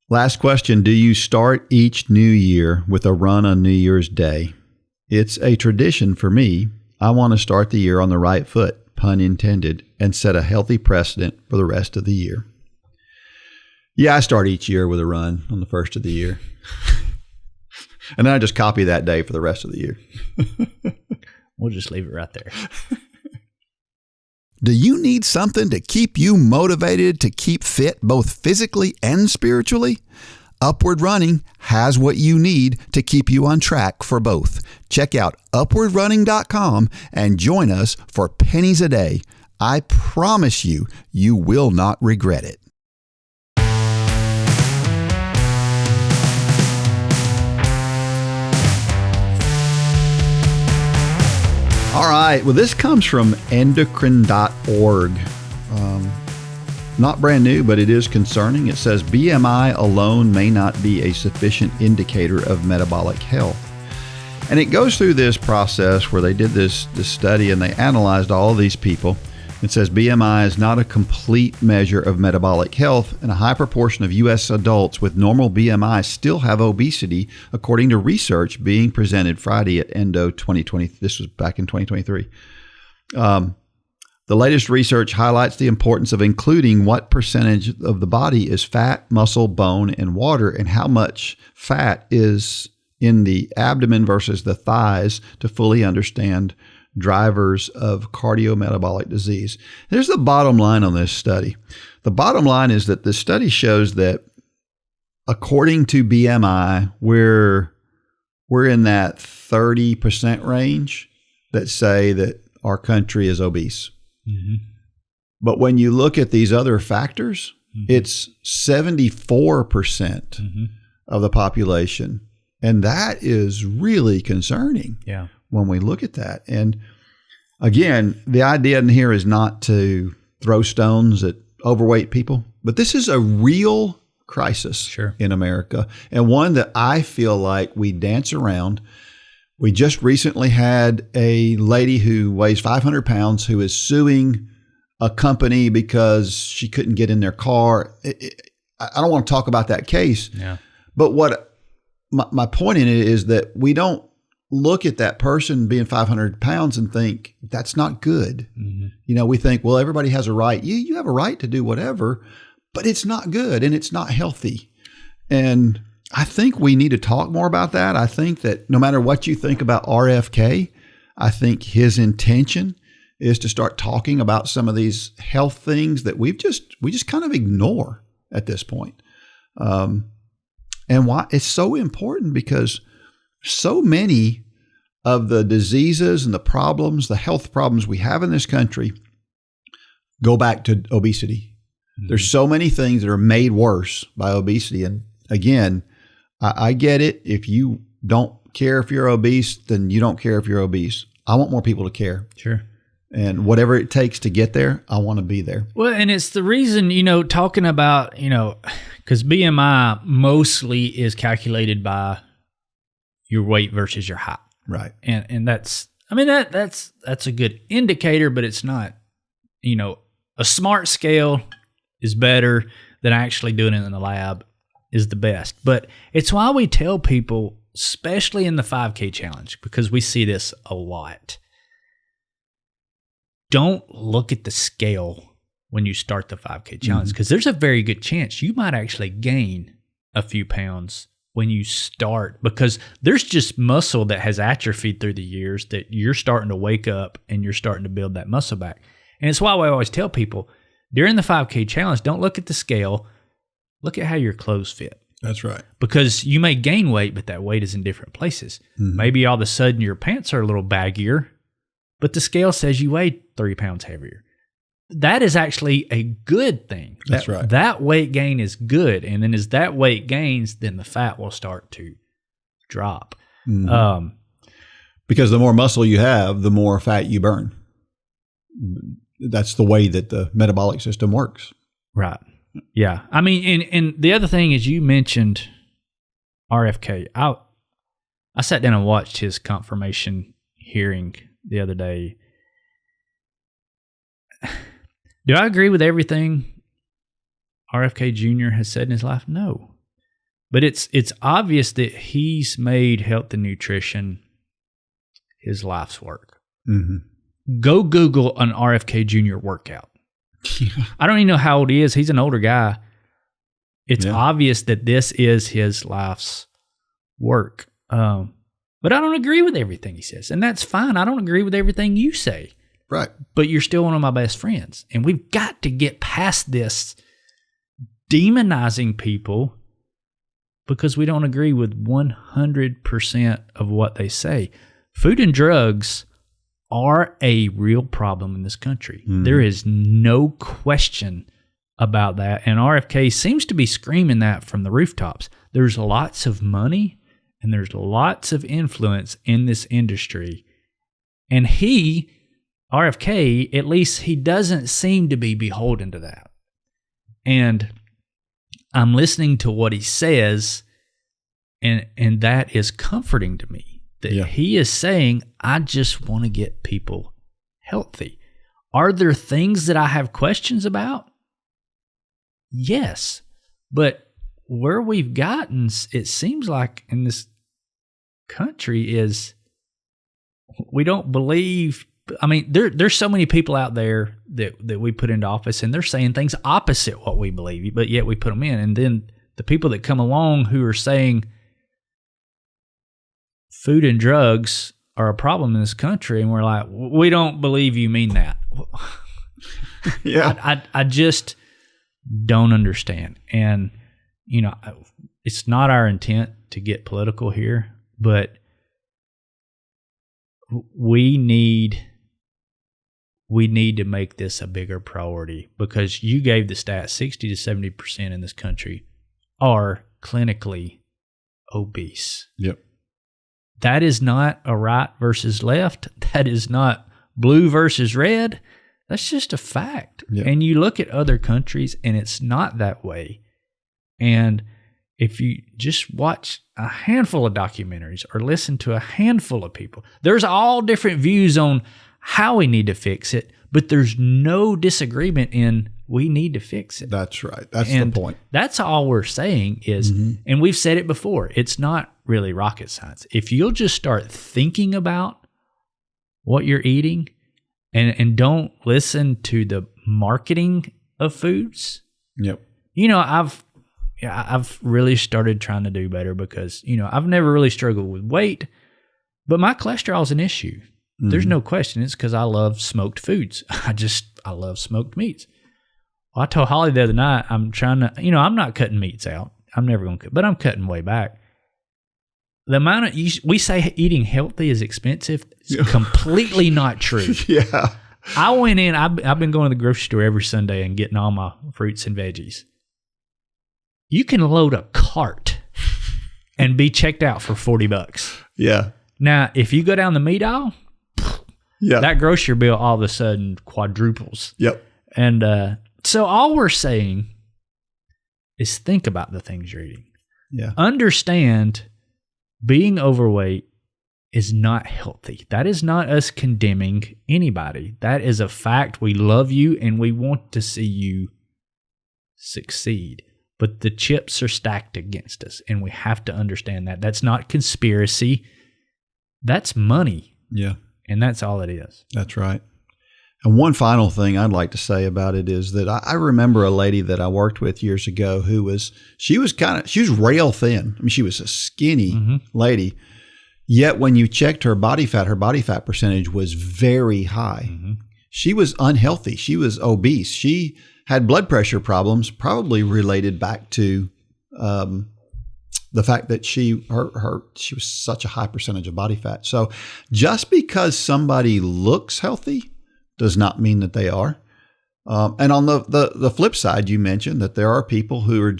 B: Last question. Do you start each new year with a run on New Year's Day? It's a tradition for me. I want to start the year on the right foot, pun intended, and set a healthy precedent for the rest of the year. Yeah, I start each year with a run on the first of the year. And then I just copy that day for the rest of the year.
C: We'll just leave it right there.
B: Do you need something to keep you motivated to keep fit both physically and spiritually? Upward Running has what you need to keep you on track for both. Check out upwardrunning.com and join us for pennies a day. I promise you, you will not regret it. All right. Well, this comes from endocrine.org. Not brand new, but it is concerning. It says BMI alone may not be a sufficient indicator of metabolic health. And it goes through this process where they did this study and they analyzed all of these people. It says BMI is not a complete measure of metabolic health, and a high proportion of U.S. adults with normal BMI still have obesity, according to research being presented Friday at Endo 2020. This was back in 2023. The latest research highlights the importance of including what percentage of the body is fat, muscle, bone, and water, and how much fat is in the abdomen versus the thighs to fully understand drivers of cardiometabolic disease. Here's the bottom line on this study. The bottom line is that the study shows that according to BMI, we're in that 30% range that say that our country is obese.
C: Mm-hmm.
B: But when you look at these other factors, it's 74% of the population. And that is really concerning.
C: Yeah.
B: When we look at that. And again, the idea in here is not to throw stones at overweight people, but this is a real crisis in America, and one that I feel like we dance around. We just recently had a lady who weighs 500 pounds who is suing a company because she couldn't get in their car. I don't want to talk about that case, but what my point in it is that we don't look at that person being 500 pounds and think that's not good. Mm-hmm. We think, well, everybody has a right. You have a right to do whatever, but it's not good and it's not healthy. And I think we need to talk more about that. I think that no matter what you think about RFK, I think his intention is to start talking about some of these health things that we just kind of ignore at this point. And why it's so important, because so many of the diseases and the problems, the health problems we have in this country go back to obesity. Mm-hmm. There's so many things that are made worse by obesity. And again, I get it. If you don't care if you're obese, then you don't care if you're obese. I want more people to care.
C: Sure.
B: And whatever it takes to get there, I want to be there.
C: Well, and it's the reason, talking about, because BMI mostly is calculated by your weight versus your height.
B: Right.
C: And that's a good indicator, but it's not, a smart scale is better than actually doing it in the lab is the best. But it's why we tell people, especially in the 5K challenge, because we see this a lot. Don't look at the scale when you start the 5K challenge, because there's a very good chance you might actually gain a few pounds when you start, because there's just muscle that has atrophied through the years that you're starting to wake up and you're starting to build that muscle back. And it's why I always tell people during the 5K challenge, don't look at the scale, look at how your clothes fit.
B: That's right.
C: Because you may gain weight, but that weight is in different places. Mm-hmm. Maybe all of a sudden your pants are a little baggier, but the scale says you weigh 3 pounds heavier. That is actually a good thing.
B: That's right.
C: That weight gain is good. And then as that weight gains, then the fat will start to drop.
B: Mm-hmm. Because the more muscle you have, the more fat you burn. That's the way that the metabolic system works.
C: Right. Yeah. I mean, and the other thing is you mentioned RFK. I sat down and watched his confirmation hearing the other day. Do I agree with everything RFK Jr. has said in his life? No. But it's obvious that he's made health and nutrition his life's work. Mm-hmm. Go Google an RFK Jr. workout. I don't even know how old he is. He's an older guy. It's obvious that this is his life's work. But I don't agree with everything he says. And that's fine. I don't agree with everything you say.
B: Right.
C: But you're still one of my best friends. And we've got to get past this demonizing people because we don't agree with 100% of what they say. Food and drugs are a real problem in this country. Mm. There is no question about that. And RFK seems to be screaming that from the rooftops. There's lots of money and there's lots of influence in this industry. And RFK, at least he doesn't seem to be beholden to that. And I'm listening to what he says, and that is comforting to me. That he is saying, I just want to get people healthy. Are there things that I have questions about? Yes. But where we've gotten, it seems like in this country is we don't believe. I mean, there's so many people out there that we put into office and they're saying things opposite what we believe, but yet we put them in. And then the people that come along who are saying food and drugs are a problem in this country, and we're like, we don't believe you mean that.
B: Yeah.
C: I just don't understand. And, it's not our intent to get political here, but we need to make this a bigger priority, because you gave the stat 60 to 70% in this country are clinically obese.
B: Yep.
C: That is not a right versus left. That is not blue versus red. That's just a fact. Yep. And you look at other countries and it's not that way. And if you just watch a handful of documentaries or listen to a handful of people, there's all different views on how we need to fix it, but there's no disagreement in we need to fix it.
B: That's right. That's the point.
C: That's all we're saying is, and we've said it before, it's not really rocket science. If you'll just start thinking about what you're eating and don't listen to the marketing of foods.
B: Yep.
C: I've really started trying to do better because, I've never really struggled with weight, but my cholesterol is an issue. Mm-hmm. There's no question. It's because I love smoked foods. I love smoked meats. Well, I told Holly the other night, I'm trying to, I'm not cutting meats out. I'm never going to cut, but I'm cutting way back. The amount of, we say eating healthy is expensive. It's completely not true.
B: Yeah.
C: I went in, I've been going to the grocery store every Sunday and getting all my fruits and veggies. You can load a cart and be checked out for $40.
B: Yeah.
C: Now, if you go down the meat aisle, that grocery bill all of a sudden quadruples.
B: Yep.
C: And so all we're saying is think about the things you're eating.
B: Yeah.
C: Understand being overweight is not healthy. That is not us condemning anybody. That is a fact. We love you and we want to see you succeed. But the chips are stacked against us, and we have to understand that. That's not conspiracy. That's money.
B: Yeah.
C: And that's all it is.
B: That's right. And one final thing I'd like to say about it is that I remember a lady that I worked with years ago she was rail thin. I mean, she was a skinny lady. Yet when you checked her body fat percentage was very high. She was unhealthy. She was obese. She had blood pressure problems, probably related back to the fact that she was such a high percentage of body fat. So just because somebody looks healthy does not mean that they are. And on the flip side, you mentioned that there are people who are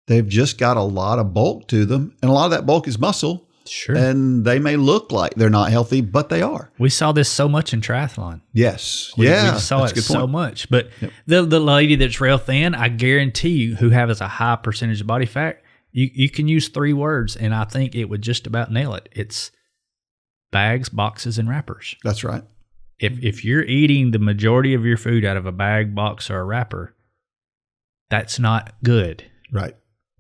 B: they've just got a lot of bulk to them, and a lot of that bulk is muscle.
C: Sure.
B: And they may look like they're not healthy, but they are.
C: We saw this so much in triathlon.
B: Yes.
C: We saw it so much. But the lady that's rail thin, I guarantee you, who has a high percentage of body fat, you can use 3 words, and I think it would just about nail it. It's bags, boxes, and wrappers.
B: That's right.
C: If you're eating the majority of your food out of a bag, box, or a wrapper, that's not good.
B: Right.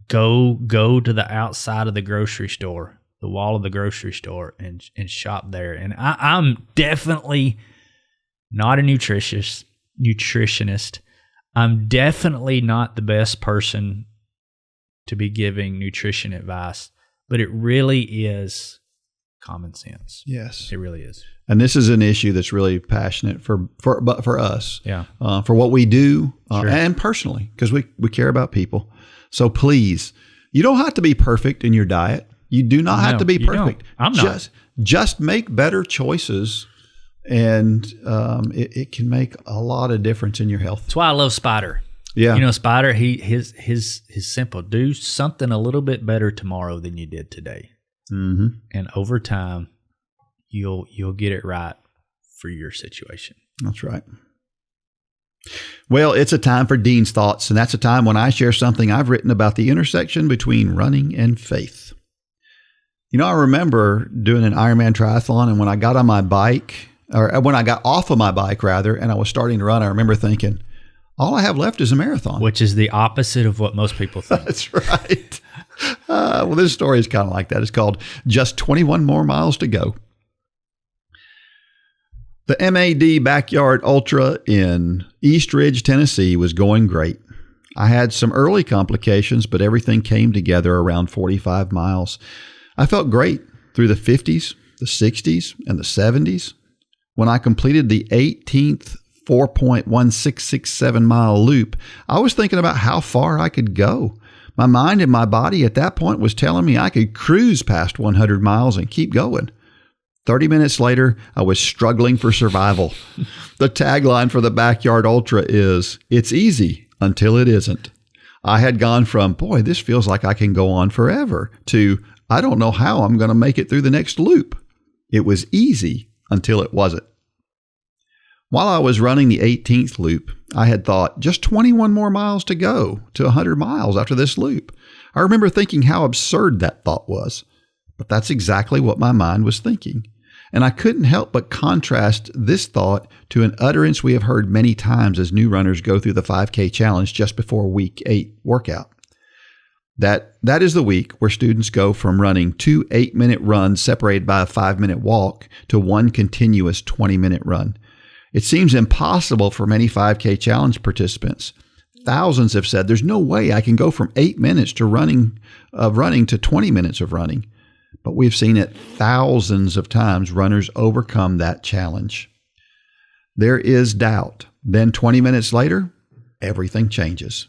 C: Go to the outside of the grocery store, the wall of the grocery store, and shop there. And I'm definitely not a nutritionist. I'm definitely not the best person to be giving nutrition advice, but it really is common sense.
B: Yes,
C: it really is.
B: And this is an issue that's really passionate for us.
C: Yeah.
B: For what we do
C: Sure.
B: and personally, because we care about people. So please, you don't have to be perfect in your diet. You do not have to be perfect.
C: I'm not.
B: Just make better choices, and it can make a lot of difference in your health.
C: That's why I love Spider.
B: Yeah.
C: Spider, his simple. Do something a little bit better tomorrow than you did today.
B: Mm-hmm.
C: And over time, you'll get it right for your situation.
B: That's right. Well, it's a time for Dean's Thoughts, and that's a time when I share something I've written about the intersection between running and faith. I remember doing an Ironman triathlon, and when I got on my bike, or when I got off of my bike, rather, and I was starting to run, I remember thinking, all I have left is a marathon.
C: Which is the opposite of what most people think.
B: That's right. Well, this story is kind of like that. It's called Just 21 More Miles to Go. The MAD Backyard Ultra in East Ridge, Tennessee was going great. I had some early complications, but everything came together around 45 miles. I felt great through the 50s, the 60s, and the 70s. When I completed the 18th 4.1667 mile loop, I was thinking about how far I could go. My mind and my body at that point was telling me I could cruise past 100 miles and keep going. 30 minutes later, I was struggling for survival. The tagline for the Backyard Ultra is, "It's easy until it isn't." I had gone from, boy, this feels like I can go on forever, to, I don't know how I'm going to make it through the next loop. It was easy until it wasn't. While I was running the 18th loop, I had thought, just 21 more miles to go to 100 miles after this loop. I remember thinking how absurd that thought was, but that's exactly what my mind was thinking. And I couldn't help but contrast this thought to an utterance we have heard many times as new runners go through the 5K challenge just before week 8 workout. That is the week where students go from running 2 8-minute runs separated by a 5-minute walk to one continuous 20-minute run. It seems impossible for many 5K challenge participants. Thousands have said, there's no way I can go from 8 minutes to running to 20 minutes of running. But we've seen it thousands of times runners overcome that challenge. There is doubt. Then 20 minutes later, everything changes.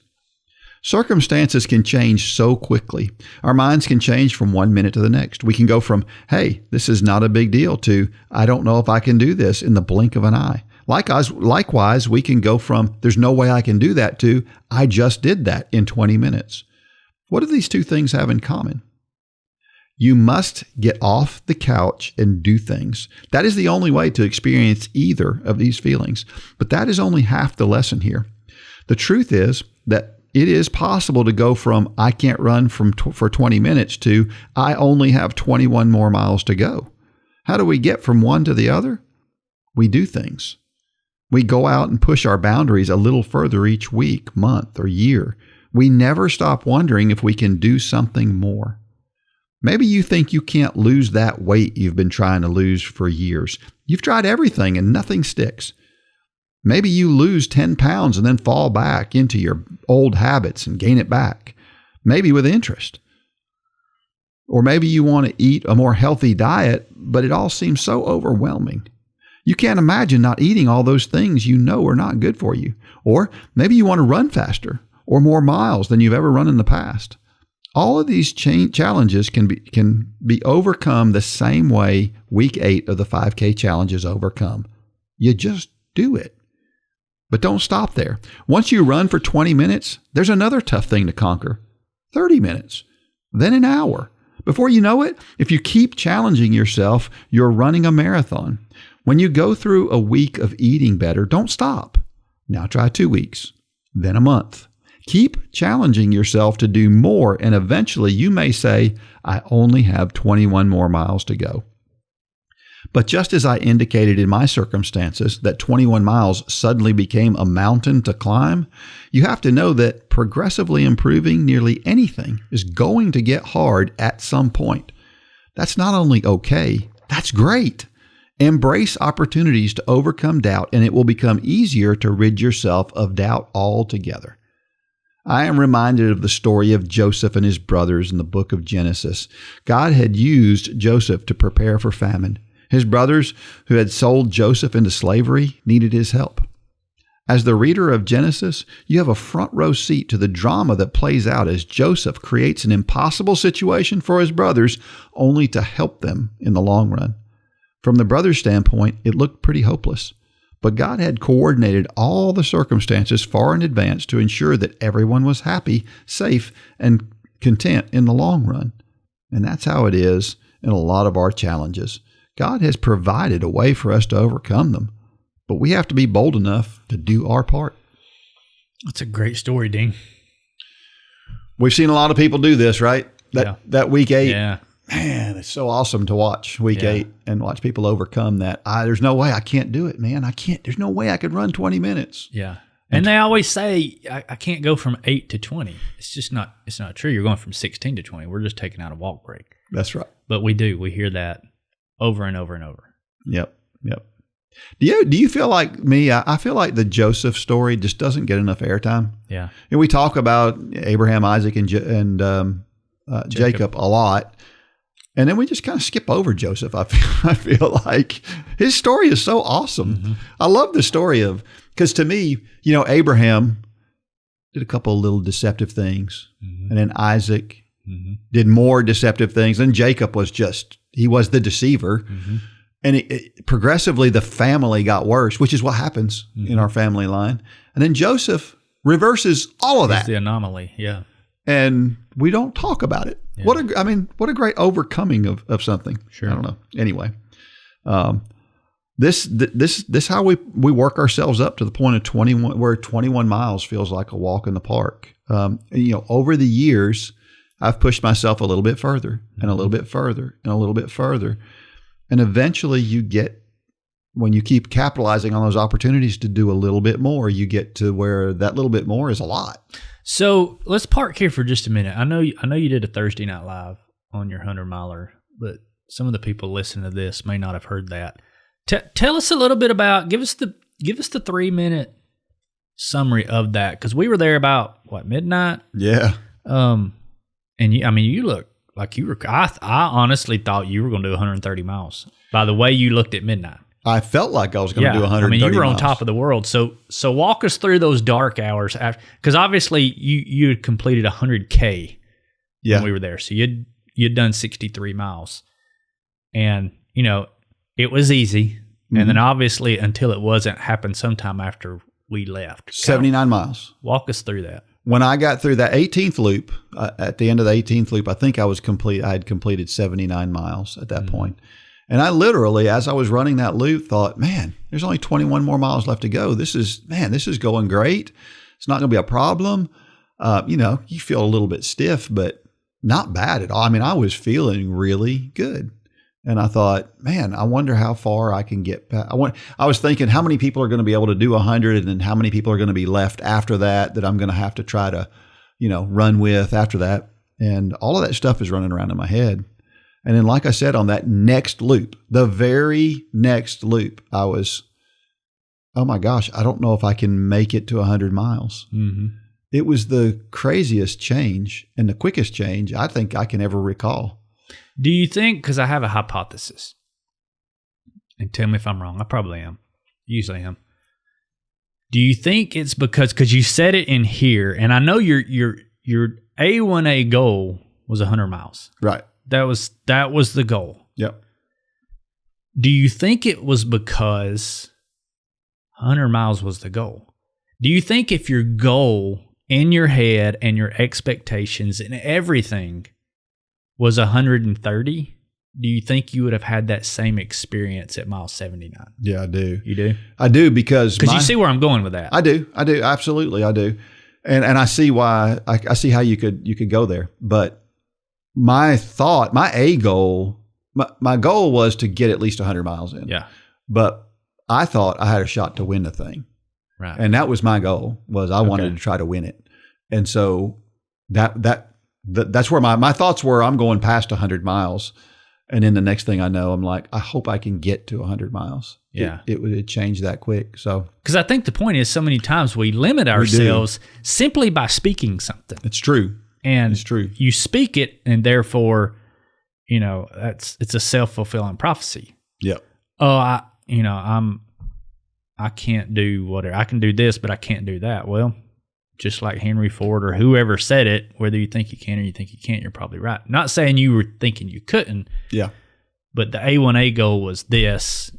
B: Circumstances can change so quickly. Our minds can change from 1 minute to the next. We can go from, hey, this is not a big deal, to, I don't know if I can do this, in the blink of an eye. Likewise, we can go from, there's no way I can do that, to, I just did that in 20 minutes. What do these two things have in common? You must get off the couch and do things. That is the only way to experience either of these feelings. But that is only half the lesson here. The truth is that it is possible to go from, I can't run for 20 minutes to, I only have 21 more miles to go. How do we get from one to the other? We do things. We go out and push our boundaries a little further each week, month, or year. We never stop wondering if we can do something more. Maybe you think you can't lose that weight you've been trying to lose for years. You've tried everything and nothing sticks. Maybe you lose 10 pounds and then fall back into your old habits and gain it back, maybe with interest. Or maybe you want to eat a more healthy diet, but it all seems so overwhelming. You can't imagine not eating all those things you know are not good for you. Or maybe you want to run faster or more miles than you've ever run in the past. All of these challenges can be overcome the same way week 8 of the 5K challenge is overcome. You just do it. But don't stop there. Once you run for 20 minutes, there's another tough thing to conquer. 30 minutes, then an hour. Before you know it, if you keep challenging yourself, you're running a marathon. When you go through a week of eating better, don't stop. Now try 2 weeks, then a month. Keep challenging yourself to do more, and eventually you may say, I only have 21 more miles to go. But just as I indicated in my circumstances that 21 miles suddenly became a mountain to climb, you have to know that progressively improving nearly anything is going to get hard at some point. That's not only okay, that's great. Embrace opportunities to overcome doubt, and it will become easier to rid yourself of doubt altogether. I am reminded of the story of Joseph and his brothers in the book of Genesis. God had used Joseph to prepare for famine. His brothers, who had sold Joseph into slavery, needed his help. As the reader of Genesis, you have a front row seat to the drama that plays out as Joseph creates an impossible situation for his brothers, only to help them in the long run. From the brothers' standpoint, it looked pretty hopeless. But God had coordinated all the circumstances far in advance to ensure that everyone was happy, safe, and content in the long run. And that's how it is in a lot of our challenges. God has provided a way for us to overcome them, but we have to be bold enough to do our part.
C: That's a great story, Dean.
B: We've seen a lot of people do this, right? That week 8.
C: Yeah.
B: Man, it's so awesome to watch week 8 and watch people overcome that. There's no way I can't do it, man. I can't. There's no way I could run 20 minutes.
C: Yeah. And they always say, I can't go from 8 to 20. It's just not, it's not true. You're going from 16 to 20. We're just taking out a walk break.
B: That's right.
C: But we do. We hear that over and over and over.
B: Yep. Do you feel like me? I feel like the Joseph story just doesn't get enough airtime.
C: Yeah.
B: And we talk about Abraham, Isaac, and Jacob a lot. And then we just kind of skip over Joseph. I feel like his story is so awesome. Mm-hmm. I love the story because to me, Abraham did a couple of little deceptive things. Mm-hmm. And then Isaac did more deceptive things. And Jacob was he was the deceiver. Mm-hmm. And progressively the family got worse, which is what happens in our family line. And then Joseph reverses all of that.
C: It's the anomaly, yeah.
B: And we don't talk about it. Yeah. What a great overcoming of something.
C: Sure.
B: I don't know. Anyway, this how we work ourselves up to the point of 21, where 21 miles feels like a walk in the park. Over the years, I've pushed myself a little bit further and a little bit further and a little bit further. And eventually when you keep capitalizing on those opportunities to do a little bit more, you get to where that little bit more is a lot.
C: So let's park here for just a minute. I know you did a Thursday Night Live on your 100-miler, but some of the people listening to this may not have heard that. Tell us a little bit about, give us the 3-minute summary of that, because we were there about midnight.
B: Yeah.
C: And you look like you were. I honestly thought you were going to do 130 miles by the way you looked at midnight.
B: I felt like I was going to do 130 miles.
C: You were on top of the world. So walk us through those dark hours after, because obviously you had completed 100K when we were there. So you'd done 63 miles, and it was easy. Mm-hmm. And then obviously until it wasn't, happened sometime after we left.
B: 79 miles.
C: Walk us through that.
B: When I got through that 18th loop, at the end of the 18th loop, I think I had completed 79 miles at that point. And I literally, as I was running that loop, thought, man, there's only 21 more miles left to go. This is going great. It's not going to be a problem. You feel a little bit stiff, but not bad at all. I was feeling really good. And I thought, man, I wonder how far I can get back. I was thinking, how many people are going to be able to do 100, and then how many people are going to be left after that I'm going to have to try to, run with after that. And all of that stuff is running around in my head. And then, like I said, on that next loop, the very next loop, I was oh my gosh, I don't know if I can make it to 100 miles.
C: Mm-hmm.
B: It was the craziest change and the quickest change I think I can ever recall.
C: Do you think, because I have a hypothesis, and tell me if I'm wrong, I probably am, usually am. Do you think it's because you said it in here, and I know your A1A goal was 100 miles.
B: Right.
C: That was the goal.
B: Yep.
C: Do you think it was because 100 miles was the goal? Do you think if your goal in your head and your expectations and everything was 130, do you think you would have had that same experience at mile 79?
B: Yeah, I do.
C: You do?
B: I do because
C: you see where I'm going with that.
B: I do. Absolutely, I do. And I see why. I see how you could go there. But my goal was to get at least 100 miles in.
C: Yeah.
B: But I thought I had a shot to win the thing.
C: Right.
B: And that was my goal, was I wanted to try to win it. And so that's where my thoughts were. I'm going past 100 miles. And then the next thing I know, I'm like, I hope I can get to 100 miles.
C: Yeah.
B: It would change that quick. So, because
C: I think the point is so many times we limit ourselves simply by speaking something.
B: It's true.
C: And
B: it's true.
C: You speak it, and therefore, it's a self-fulfilling prophecy.
B: Yep.
C: Oh, I can't do whatever. I can do this, but I can't do that. Well, just like Henry Ford or whoever said it, whether you think you can or you think you can't, you're probably right. Not saying you were thinking you couldn't.
B: Yeah.
C: But the A1A goal was this.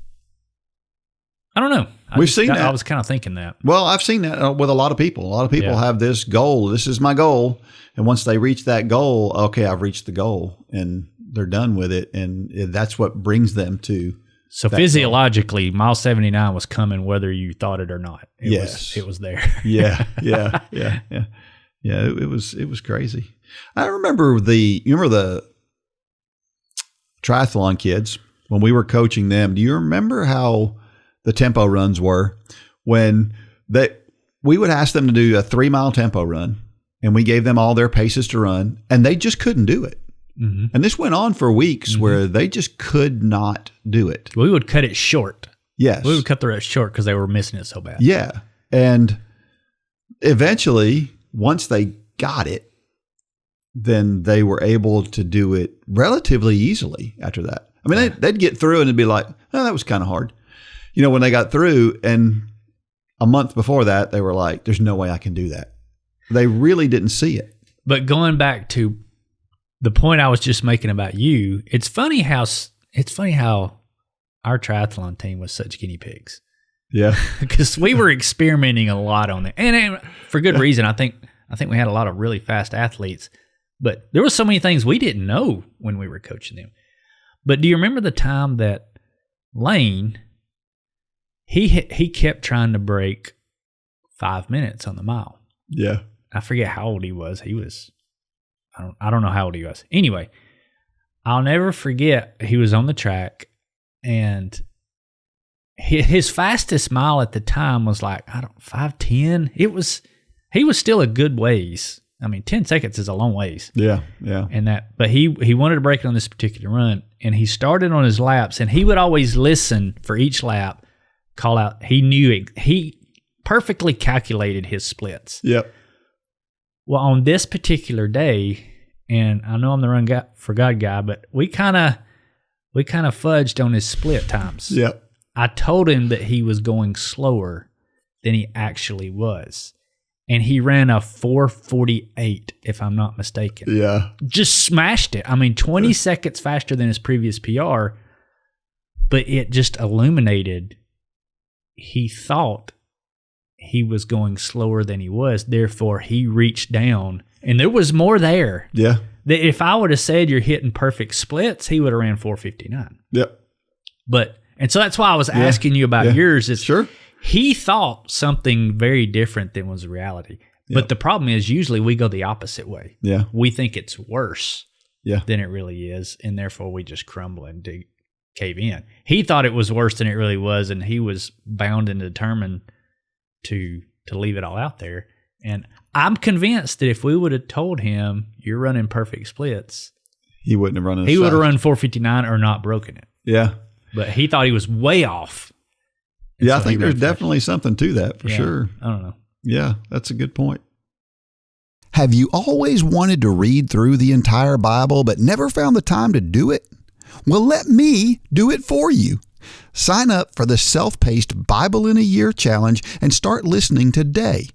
C: I don't know.
B: We've seen that.
C: I was kind of thinking that.
B: Well, I've seen that with a lot of people. A lot of people have this goal. This is my goal. And once they reach that goal, okay, I've reached the goal, and they're done with it. And that's what brings them to.
C: So physiologically, mile 79 was coming whether you thought it or not. It was there.
B: Yeah. It was crazy. I remember the triathlon kids when we were coaching them. Do you remember how the tempo runs were when we would ask them to do a 3-mile tempo run, and we gave them all their paces to run, and they just couldn't do it. Mm-hmm. And this went on for weeks where they just could not do it.
C: We would cut it short.
B: Yes.
C: We would cut the rest short because they were missing it so bad.
B: Yeah. And eventually, once they got it, then they were able to do it relatively easily after that. I mean, they'd get through and it'd be like, oh, that was kind of hard. When they got through, and a month before that, they were like, there's no way I can do that. They really didn't see it.
C: But going back to the point I was just making about you, it's funny how our triathlon team was such guinea pigs.
B: Yeah.
C: Because we were experimenting a lot on it. And for good reason. I think we had a lot of really fast athletes, but there were so many things we didn't know when we were coaching them. But do you remember the time that Lane, he kept trying to break 5 minutes on the mile?
B: Yeah.
C: I forget how old he was. I don't know how old he was. Anyway, I'll never forget, he was on the track, and his fastest mile at the time was like, 5:10. He was still a good ways. I mean, 10 seconds is a long ways.
B: Yeah.
C: But he wanted to break it on this particular run, and he started on his laps, and he would always listen for each lap, call out. He perfectly calculated his splits.
B: Yep.
C: Well, on this particular day, and I know I'm the run for God guy, but we kind of fudged on his split times.
B: Yep.
C: I told him that he was going slower than he actually was, and he ran a 4:48, if I'm not mistaken.
B: Yeah.
C: Just smashed it. I mean, 20 seconds faster than his previous PR, but it just illuminated. He thought he was going slower than he was. Therefore, he reached down, and there was more there.
B: Yeah.
C: That if I would have said you're hitting perfect splits, he would have ran 4:59.
B: Yep.
C: And so that's why I was asking you about yours. Is
B: sure.
C: He thought something very different than was the reality. Yep. But the problem is usually we go the opposite way.
B: Yeah.
C: We think it's worse
B: yeah.
C: than it really is, and therefore we just crumble and cave in. He thought it was worse than it really was, and he was bound and determined to leave it all out there. And I'm convinced that if we would have told him you're running perfect splits,
B: he wouldn't have run as
C: He would have
B: fast.
C: run 4:59 or not broken it.
B: Yeah.
C: But he thought he was way off. And
B: Yeah,
C: so
B: I think
C: he ran
B: there's definitely something to that for
C: Yeah,
B: sure.
C: I don't know.
B: Yeah, that's a good point. Have you always wanted to read through the entire Bible but never found the time to do it? Well, let me do it for you. Sign up for the self-paced Bible in a Year challenge and start listening today.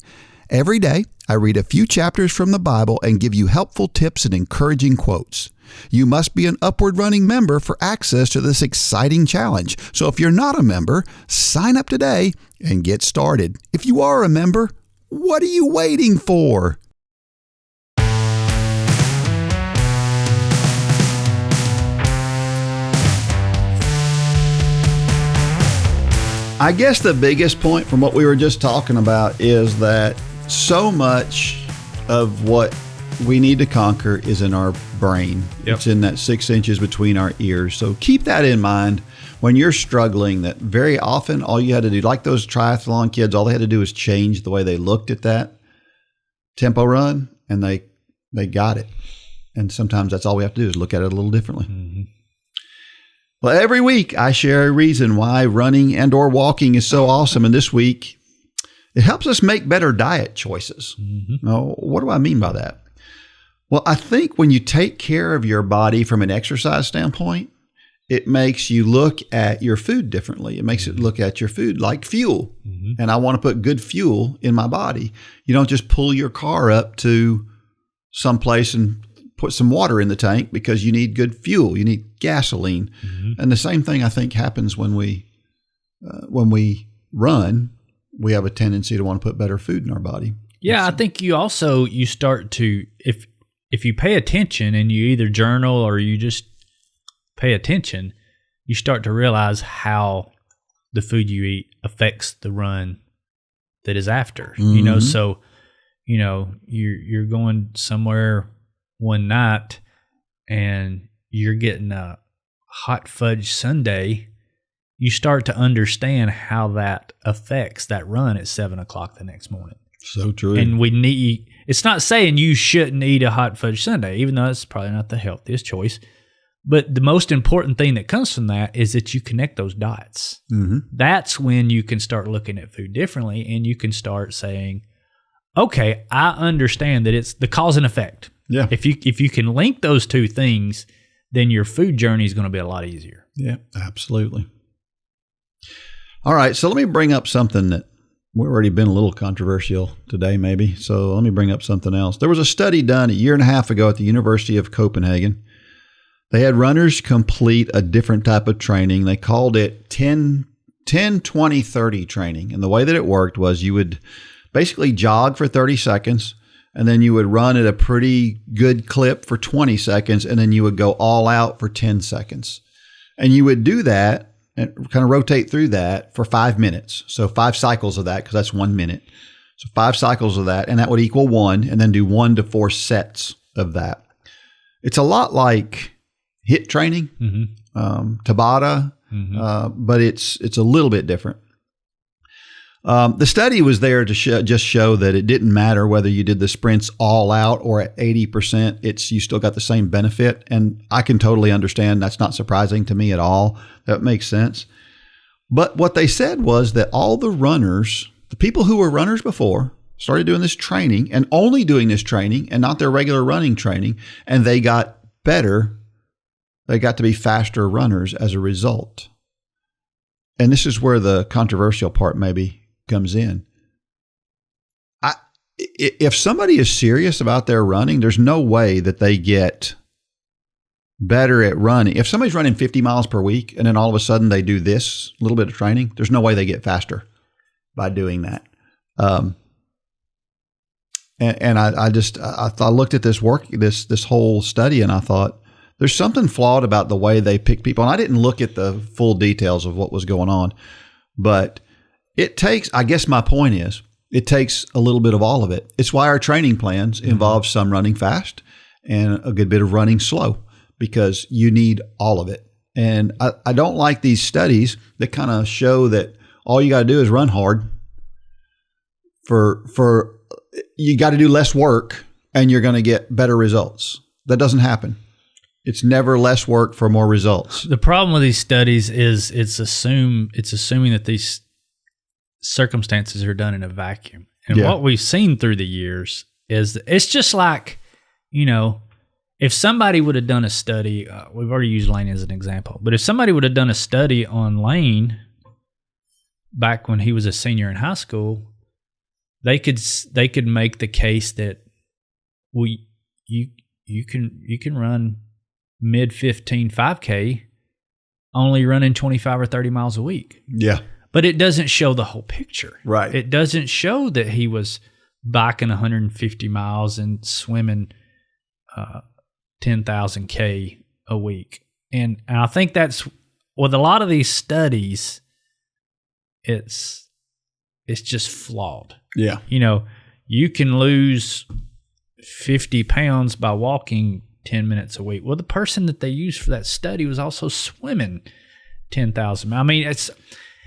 B: Every day, I read a few chapters from the Bible and give you helpful tips and encouraging quotes. You must be an Upward Running member for access to this exciting challenge. So if you're not a member, sign up today and get started. If you are a member, what are you waiting for? I guess the biggest point from what we were just talking about is that so much of what we need to conquer is in our brain.
C: Yep.
B: It's in that 6 inches between our ears. So keep that in mind when you're struggling, that very often all you had to do, like those triathlon kids, all they had to do was change the way they looked at that tempo run, and they got it. And sometimes that's all we have to do is look at it a little differently.
C: Mm-hmm.
B: Well, every week I share a reason why running and or walking is so awesome. And this week, it helps us make better diet choices.
C: Mm-hmm.
B: Now, what do I mean by that? Well, I think when you take care of your body from an exercise standpoint, it makes you look at your food differently. It makes it look at your food like fuel.
C: Mm-hmm.
B: And I want to put good fuel in my body. You don't just pull your car up to someplace and put some water in the tank because you need good fuel. You need gasoline.
C: Mm-hmm.
B: And the same thing I think happens when we run. We have a tendency to want to put better food in our body.
C: Yeah, I think you start to, if you pay attention and you either journal or you just pay attention, you start to realize how the food you eat affects the run that is after.
B: Mm-hmm.
C: So you're going somewhere one night and you're getting a hot fudge sundae. You start to understand how that affects that run at 7:00 the next morning.
B: So true.
C: And it's not saying you shouldn't eat a hot fudge sundae, even though it's probably not the healthiest choice. But the most important thing that comes from that is that you connect those dots.
B: Mm-hmm.
C: That's when you can start looking at food differently, and you can start saying, okay, I understand that it's the cause and effect.
B: Yeah.
C: If you can link those two things, then your food journey is going to be a lot easier.
B: Yeah, absolutely. All right, so let me bring up something that we've already been a little controversial today, maybe. So let me bring up something else. There was a study done a year and a half ago at the University of Copenhagen. They had runners complete a different type of training. They called it 10, 20, 30 training. And the way that it worked was you would basically jog for 30 seconds, and then you would run at a pretty good clip for 20 seconds, and then you would go all out for 10 seconds. And you would do that and kind of rotate through that for 5 minutes. So 5 cycles of that, because that's 1 minute. So 5 cycles of that, and that would equal 1, and then do 1 to 4 sets of that. It's a lot like HIIT training, Tabata, but it's a little bit different. The study was there to just show that it didn't matter whether you did the sprints all out or at 80%, you still got the same benefit. And I can totally understand. That's not surprising to me at all. That makes sense. But what they said was that all the runners, the people who were runners before, started doing this training and only doing this training and not their regular running training, and they got better. They got to be faster runners as a result. And this is where the controversial part maybe comes in. If somebody is serious about their running, there's no way that they get better at running. If somebody's running 50 miles per week and then all of a sudden they do this little bit of training, there's no way they get faster by doing that. I looked at this whole study, and I thought, there's something flawed about the way they pick people. And I didn't look at the full details of what was going on, but I guess my point is, it takes a little bit of all of it. It's why our training plans involve some running fast and a good bit of running slow, because you need all of it. And I don't like these studies that kind of show that all you got to do is run hard you got to do less work and you're going to get better results. That doesn't happen. It's never less work for more results.
C: The problem with these studies is it's assuming that circumstances are done in a vacuum. And what we've seen through the years is it's just like, if somebody would have done a study, we've already used Lane as an example, but if somebody would have done a study on Lane back when he was a senior in high school, they could make the case that you can run mid 15 5K only running 25 or 30 miles a week.
B: Yeah. But
C: it doesn't show the whole picture.
B: Right.
C: It doesn't show that he was biking 150 miles and swimming 10,000 K a week. And I think that's with a lot of these studies, it's just flawed.
B: Yeah.
C: You can lose 50 pounds by walking 10 minutes a week. Well, the person that they used for that study was also swimming 10,000. I mean, it's a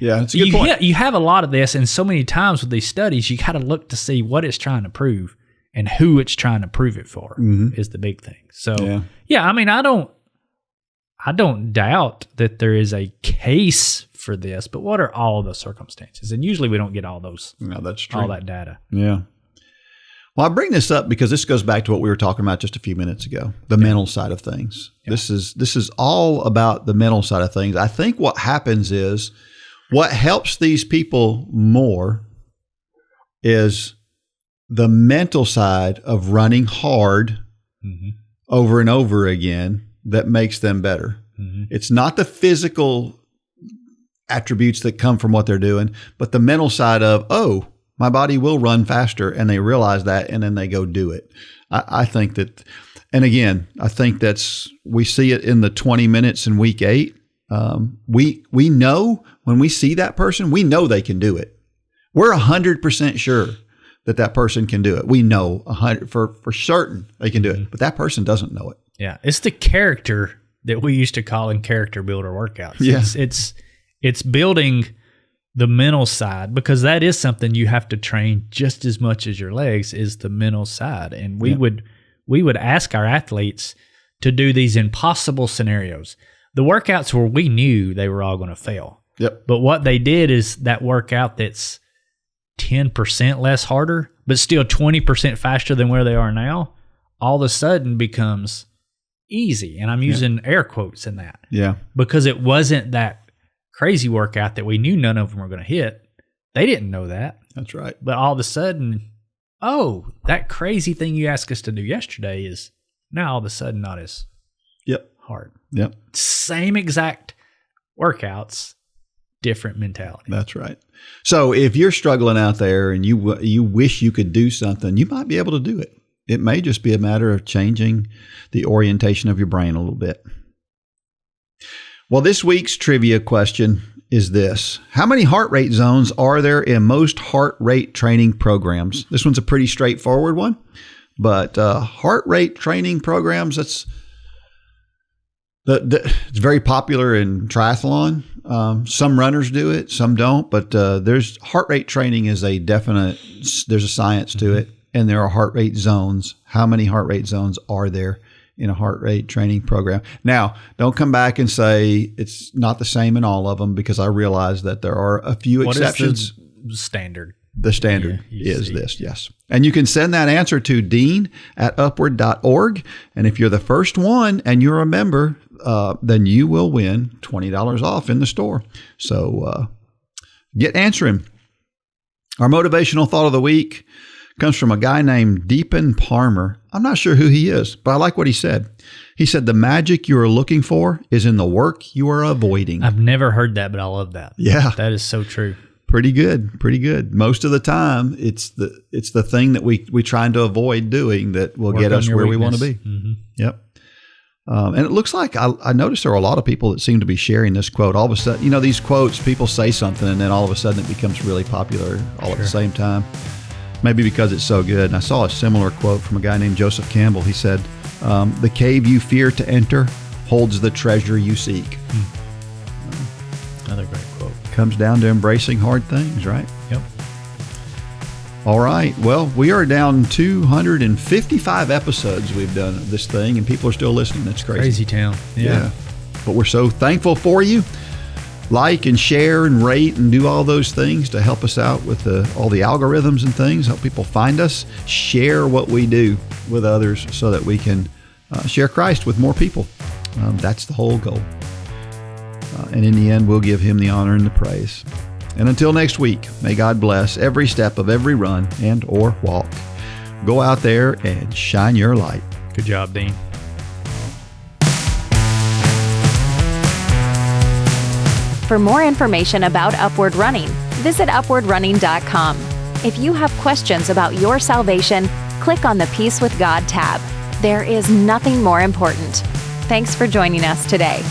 C: good point. You have a lot of this, and so many times with these studies, you got to look to see what it's trying to prove and who it's trying to prove it for is the big thing. So, I mean, I don't doubt that there is a case for this, but what are all the circumstances? And usually we don't get all those.
B: No, that's true.
C: All that data.
B: Yeah. Well, I bring this up because this goes back to what we were talking about just a few minutes ago, the mental side of things. Yeah. This is all about the mental side of things. I think what happens is what helps these people more is the mental side of running hard over and over again that makes them better. Mm-hmm. It's not the physical attributes that come from what they're doing, but the mental side of, my body will run faster, and they realize that, and then they go do it. I think that, and again, I think we see it in the 20 minutes in week 8. We know when we see that person, we know they can do it. We're 100% sure that person can do it. We know 100 for certain they can do it, but that person doesn't know it.
C: Yeah, it's the character that we used to call in character builder workouts.
B: Yeah.
C: It's building the mental side, because that is something you have to train just as much as your legs, is the mental side. And we would ask our athletes to do these impossible scenarios, the workouts where we knew they were all going to fail.
B: Yep.
C: But what they did is that workout that's 10% less harder, but still 20% faster than where they are now, all of a sudden becomes easy. And I'm using air quotes in that.
B: Yeah.
C: Because it wasn't that crazy workout that we knew none of them were going to hit. They didn't know that.
B: That's right.
C: But all of a sudden, that crazy thing you asked us to do yesterday is now all of a sudden not as hard.
B: Yep.
C: Same exact workouts, different mentality.
B: That's right. So if you're struggling out there and you wish you could do something, you might be able to do it. It may just be a matter of changing the orientation of your brain a little bit. Well, this week's trivia question is this. How many heart rate zones are there in most heart rate training programs? This one's a pretty straightforward one, but heart rate training programs, it's very popular in triathlon. Some runners do it, some don't, but there's heart rate training is there's a science to it, and there are heart rate zones. How many heart rate zones are there in a heart rate training program? Now, don't come back and say it's not the same in all of them, because I realize that there are a few exceptions.
C: What is the standard?
B: The standard is this, yes. And you can send that answer to dean@upward.org. And if you're the first one and you're a member, then you will win $20 off in the store. So get answering. Our motivational thought of the week comes from a guy named Deepan Parmer. I'm not sure who he is, but I like what he said. He said, the magic you are looking for is in the work you are avoiding.
C: I've never heard that, but I love that.
B: Yeah.
C: That is so true.
B: Pretty good. Pretty good. Most of the time, it's the thing that we trying to avoid doing that will get us where we want to be.
C: Mm-hmm.
B: Yep. And it looks like I noticed there are a lot of people that seem to be sharing this quote. All of a sudden, these quotes, people say something and then all of a sudden it becomes really popular all at the same time. Maybe because it's so good. And I saw a similar quote from a guy named Joseph Campbell. He said, the cave you fear to enter holds the treasure you seek.
C: Another great quote.
B: Comes down to embracing hard things, right?
C: Yep.
B: All right. Well, we are down 255 episodes we've done of this thing, and people are still listening. That's crazy.
C: Crazy town. Yeah.
B: But we're so thankful for you. like and share and rate and do all those things to help us out with all the algorithms and things, help people find us. Share what we do with others so that we can share Christ with more people. That's the whole goal. And in the end, we'll give him the honor and the praise. And until next week, may God bless every step of every run and or walk. Go out there and shine your light.
C: Good job, Dean.
A: For more information about Upward Running, visit upwardrunning.com. If you have questions about your salvation, click on the Peace with God tab. There is nothing more important. Thanks for joining us today.